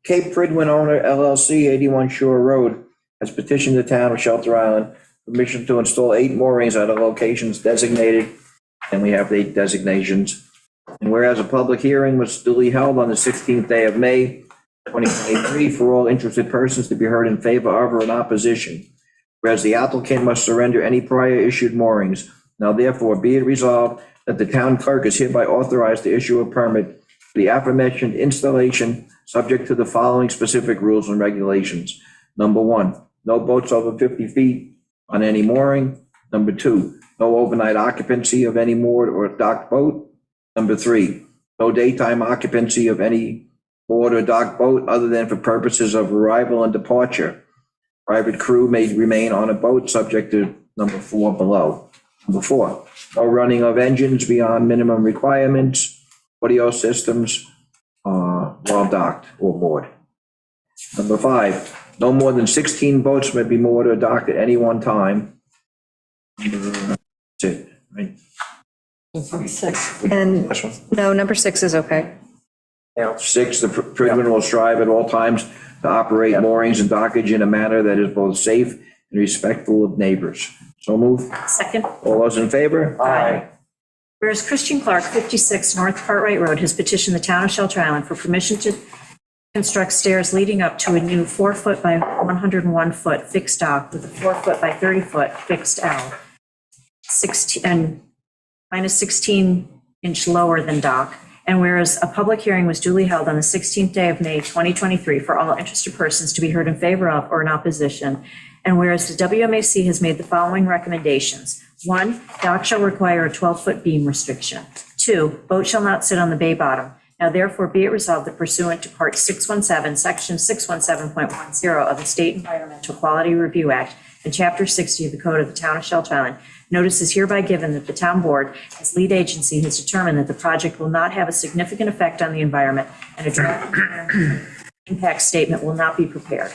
Cape Pridwin Owner LLC, 81 Shore Road, has petitioned the town of Shelter Island for permission to install 8 moorings at locations designated, and we have 8 designations. And whereas a public hearing was duly held on the 16th day of May, 2023, for all interested persons to be heard in favor of or in opposition. Whereas the applicant must surrender any prior issued moorings. Now therefore be it resolved that the town clerk is hereby authorized to issue a permit for the aforementioned installation, subject to the following specific rules and regulations. Number 1, no boats over 50 feet on any mooring. Number 2, no overnight occupancy of any moored or docked boat. Number 3, no daytime occupancy of any moored or docked boat other than for purposes of arrival and departure. Private crew may remain on a boat subject to number 4 below. Number 4, no running of engines beyond minimum requirements, audio systems, while docked or moored. Number 5, no more than 16 boats may be moored or docked at any one time. That's it, right? And, no, number 6 is okay. 6, the Pridwin will strive at all times to operate moorings and dockage in a manner that is both safe and respectful of neighbors. So move. Second. All those in favor? Aye. Whereas Christian Clark, 56 North Cartwright Road, has petitioned the town of Shelter Island for permission to construct stairs leading up to a new 4-foot by 101-foot fixed dock with a 4-foot by 30-foot fixed L, 16 and minus 16-inch lower than dock. And whereas a public hearing was duly held on the 16th day of May, 2023, for all interested persons to be heard in favor of or in opposition. And whereas the WMAC has made the following recommendations. 1, dock shall require a 12-foot beam restriction. 2, boat shall not sit on the bay bottom. Now therefore be it resolved that pursuant to Part 617, Section 617.10 of the State Environmental Quality Review Act and Chapter 60 of the Code of the Town of Shelter Island, notice is hereby given that the town board, as lead agency, has determined that the project will not have a significant effect on the environment and a draft impact statement will not be prepared.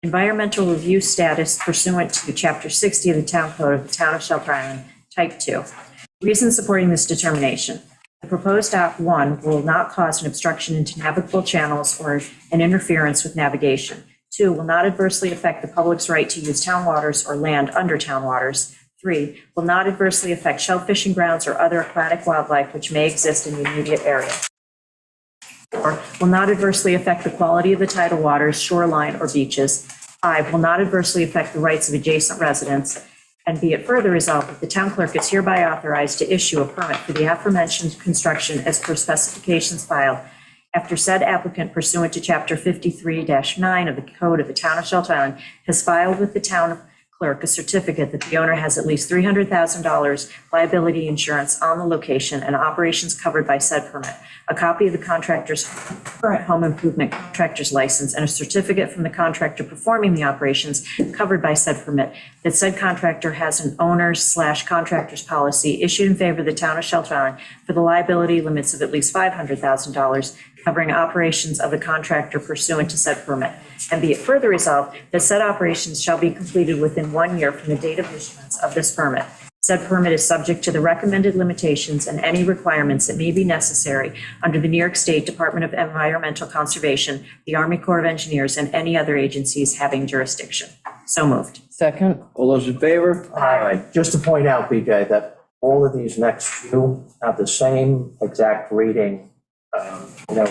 Environmental review status pursuant to Chapter 60 of the Town Code of the Town of Shelter Island, Type 2. Reasons supporting this determination. The proposed dock 1 will not cause an obstruction into navigable channels or an interference with navigation. 2, will not adversely affect the public's right to use town waters or land under town waters. 3, will not adversely affect shell fishing grounds or other aquatic wildlife which may exist in the immediate area. 4, will not adversely affect the quality of the tidal waters, shoreline, or beaches. 5, will not adversely affect the rights of adjacent residents. And be it further resolved that the town clerk is hereby authorized to issue a permit for the aforementioned construction as per specifications filed after said applicant pursuant to Chapter 53-9 of the Code of the Town of Shelter Island has filed with the town clerk a certificate that the owner has at least $300,000 liability insurance on the location and operations covered by said permit, a copy of the contractor's current home improvement contractor's license, and a certificate from the contractor performing the operations covered by said permit that said contractor has an owner's/contractor's policy issued in favor of the town of Shelter Island for the liability limits of at least $500,000 covering operations of the contractor pursuant to said permit. And be it further resolved that said operations shall be completed within 1 year from the date of issuance of this permit. Said permit is subject to the recommended limitations and any requirements that may be necessary under the New York State Department of Environmental Conservation, the Army Corps of Engineers, and any other agencies having jurisdiction. So moved. Second? All those in favor? Aye. Just to point out, BJ, that all of these next few have the same exact reading,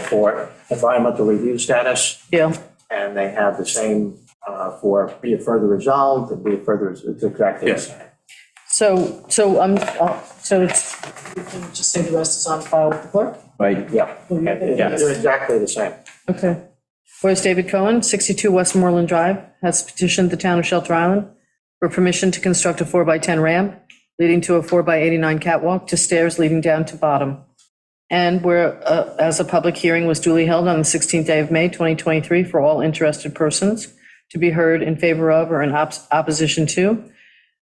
for environmental review status, Yeah. and they have the same for be it further resolved and be it further, it's exactly the same. So it's, you can just say the rest is on file with the clerk? Right. Yeah, they're exactly the same. Okay. Whereas David Cohen, 62 Westmoreland Drive, has petitioned the town of Shelter Island for permission to construct a 4x10 ramp leading to a 4x89 catwalk to stairs leading down to bottom. And where, as a public hearing was duly held on the 16th day of May, 2023, for all interested persons to be heard in favor of or in opposition to.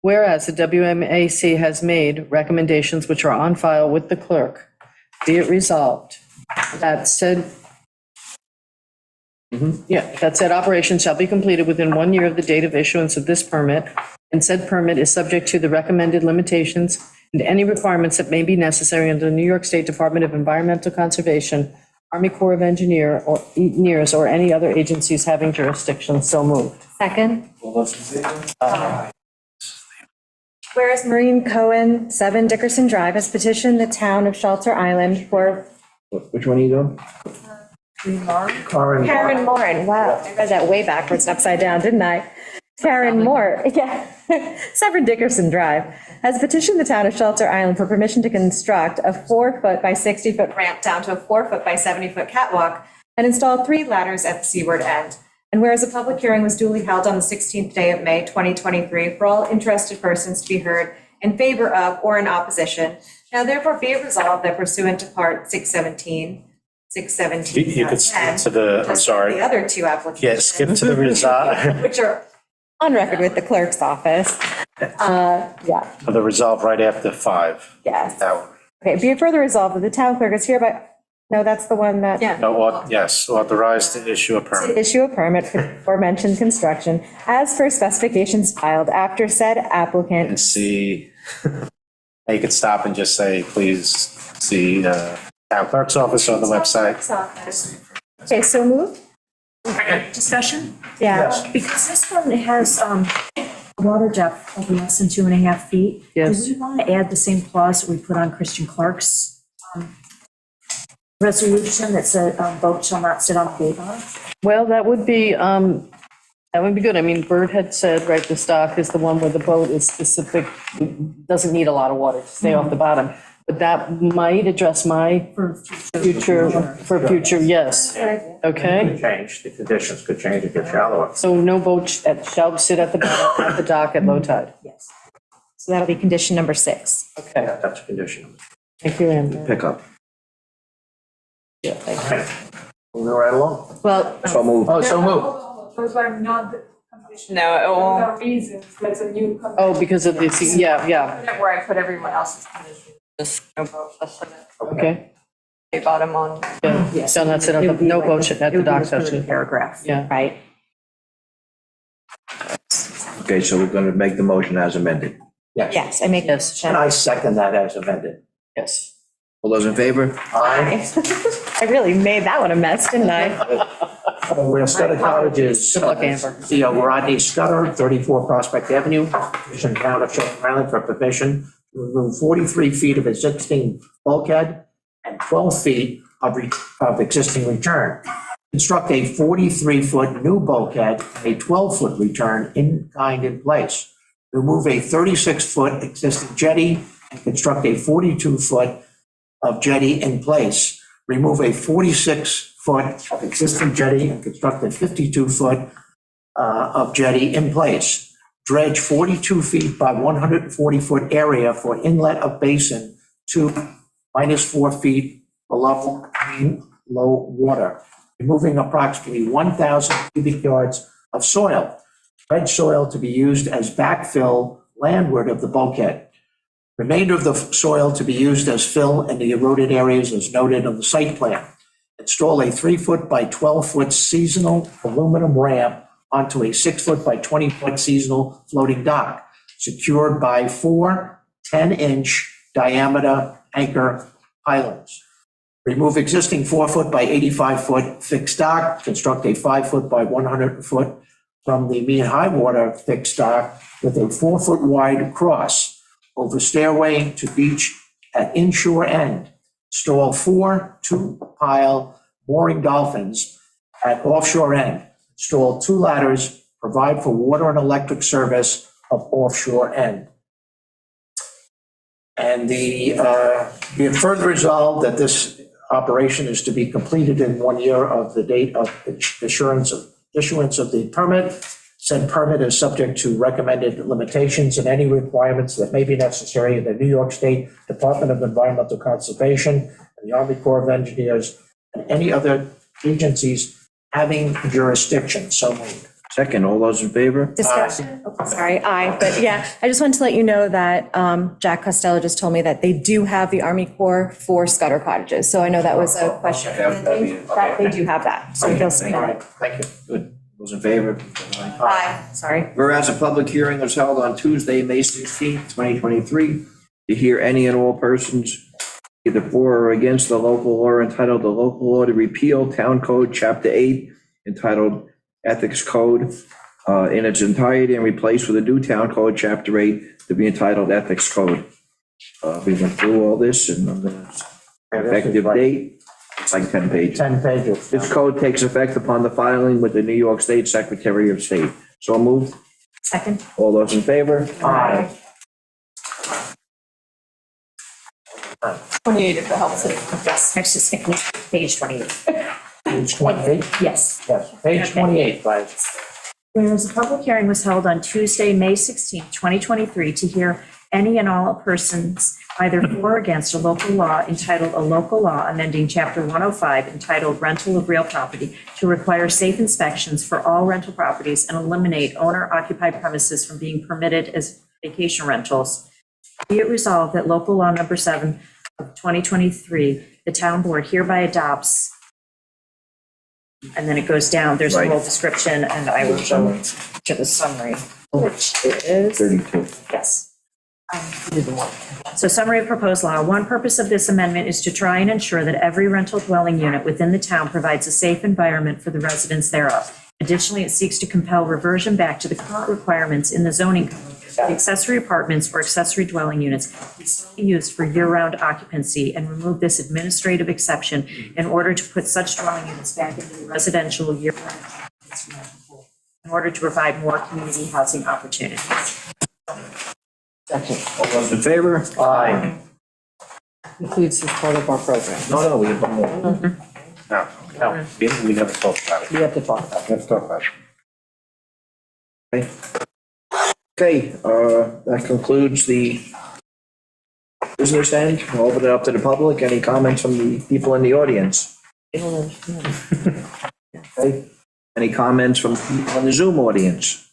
Whereas the WMAC has made recommendations which are on file with the clerk, be it resolved that said that said operation shall be completed within 1 year of the date of issuance of this permit, and said permit is subject to the recommended limitations and any requirements that may be necessary under the New York State Department of Environmental Conservation, Army Corps of Engineers, or any other agencies having jurisdiction. So moved. Second. All those in favor? Whereas Maureen Cohen, 7 Dickerson Drive, has petitioned the town of Shelter Island for Which one are you doing? Karen Moore. Wow, I read that way backwards and upside down, didn't I? Karen Moore, yeah. 7 Dickerson Drive has petitioned the town of Shelter Island for permission to construct a 4-foot by 60-foot ramp down to a 4-foot by 70-foot catwalk and install 3 ladders at the seaward end. And whereas a public hearing was duly held on the 16th day of May, 2023, for all interested persons to be heard in favor of or in opposition, now therefore be it resolved that pursuant to Part 617, You could skip to the, I'm sorry. the other 2 applications. Yeah, skip to the resolve, Which are on record with the clerk's office. Yeah, the resolve right after 5. yes. That one. Okay, be it further resolved that the town clerk is hereby, no, that's the one that. Yeah. No, yes, authorized to issue a permit. To issue a permit for aforementioned construction as per specifications filed after said applicant. And see, you could stop and just say, please see town clerk's office on the website. Okay, so moved? Discussion? Yeah. Because this one has a water depth of less than 2.5 feet. Yes. Do we want to add the same clause that we put on Christian Clark's resolution that said boat shall not sit on the bay bottom? Well, that would be good. I mean, Bert had said, right, the dock is the one where the boat is specific, doesn't need a lot of water to stay off the bottom. But that might address my future, yes. Could Okay? change, the conditions could change, it gets shallower. So no boat shall sit at the bottom, at the dock at low tide. Yes. So that'll be condition number 6. Okay, Yeah, that's a condition. thank you, Ann. Pickup. Yeah, thank you. Moving right along. Well, So moved. Oh, so move. Those are not the conditions. No, it Those will, are reasons, that's a new condition. Oh, because of this, yeah, where I put everyone else's conditions, just no boat shall sit at okay. the bottom on. Yeah, so that's it, no boat at the dock section. Paragraph. Yeah. right. Okay, so we're gonna make the motion as amended. Yes, I make Yes. And I second that as amended. Yes. All those in favor? Aye. I really made that one a mess, didn't I? Where Scudder Cottage is. Good luck, Amber. CEO Rodney Scudder, 34 Prospect Avenue, petition town of Shelter Island for permission to remove 43 feet of existing bulkhead and 12 feet of existing return. Construct a 43-foot new bulkhead and a 12-foot return in kind in place. Remove a 36-foot existing jetty and construct a 42-foot of jetty in place. Remove a 46-foot of existing jetty and construct a 52-foot of jetty in place. Dredge 42 feet by 140-foot area for inlet of basin to -4 feet below mean low water. Removing approximately 1,000 cubic yards of soil. Dredge soil to be used as backfill landward of the bulkhead. Remainder of the soil to be used as fill in the eroded areas as noted on the site plan. Install a 3-foot by 12-foot seasonal aluminum ramp onto a 6-foot by 20-foot seasonal floating dock, secured by 4 10-inch diameter anchor pylons. Remove existing 4-foot by 85-foot fixed dock, construct a 5-foot by 100-foot from the mean high water fixed dock with a 4-foot wide cross over stairway to beach at inshore end. Install 4 two-pile mooring dolphins at offshore end. Install 2 ladders, provide for water and electric service of offshore end. And be it further resolved that this operation is to be completed in 1 year of the date of issuance of the permit. Said permit is subject to recommended limitations and any requirements that may be necessary in the New York State Department of Environmental Conservation and the Army Corps of Engineers and any other agencies having jurisdiction. So moved. Second, all those in favor? Discussion, sorry, aye, but yeah, I just wanted to let you know that Jack Costello just told me that they do have the Army Corps for Scudder cottages, so I know that was a question. That they do have that, so they'll submit it. Thank you. Good. Those in favor? Aye, sorry. Whereas a public hearing was held on Tuesday, May 16th, 2023, to hear any and all persons either for or against the local law entitled the local law to repeal Town Code Chapter 8 entitled Ethics Code in its entirety and replaced with a new Town Code Chapter 8 to be entitled Ethics Code. We went through all this and effective date, it's like 10 pages. 10 pages. This code takes effect upon the filing with the New York State Secretary of State. So moved. Second. All those in favor? Aye. 28 if it helps it. Yes, next is page 28. Page 28? Yes. Yes, page 28, guys. Whereas a public hearing was held on Tuesday, May 16th, 2023, to hear any and all persons either for or against a local law entitled a local law amending Chapter 105 entitled Rental of Real Property to require safe inspections for all rental properties and eliminate owner-occupied premises from being permitted as vacation rentals. Be it resolved that local law number 7 of 2023, the town board hereby adopts. And then it goes down, there's a whole description, and I will go to the summary, which is. 32. Yes. So summary of proposed law. One purpose of this amendment is to try and ensure that every rental dwelling unit within the town provides a safe environment for the residents thereof. Additionally, it seeks to compel reversion back to the current requirements in the zoning code. Accessory apartments or accessory dwelling units be used for year-round occupancy and remove this administrative exception in order to put such dwelling units back into the residential year-round occupancy in order to provide more community housing opportunities. All those in favor? Aye. Includes as part of our program. No, we have one more. No, we never talked about it. We have to talk about it. Let's talk about it. Okay, that concludes the business end. We'll open it up to the public. Any comments from the people in the audience? Okay. Any comments from people in the Zoom audience?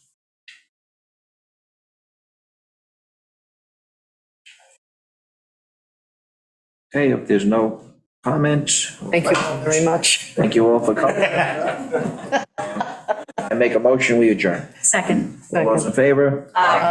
Okay, if there's no comments. Thank you all very much. Thank you all for coming. I make a motion, we adjourn. Second. All those in favor? Aye.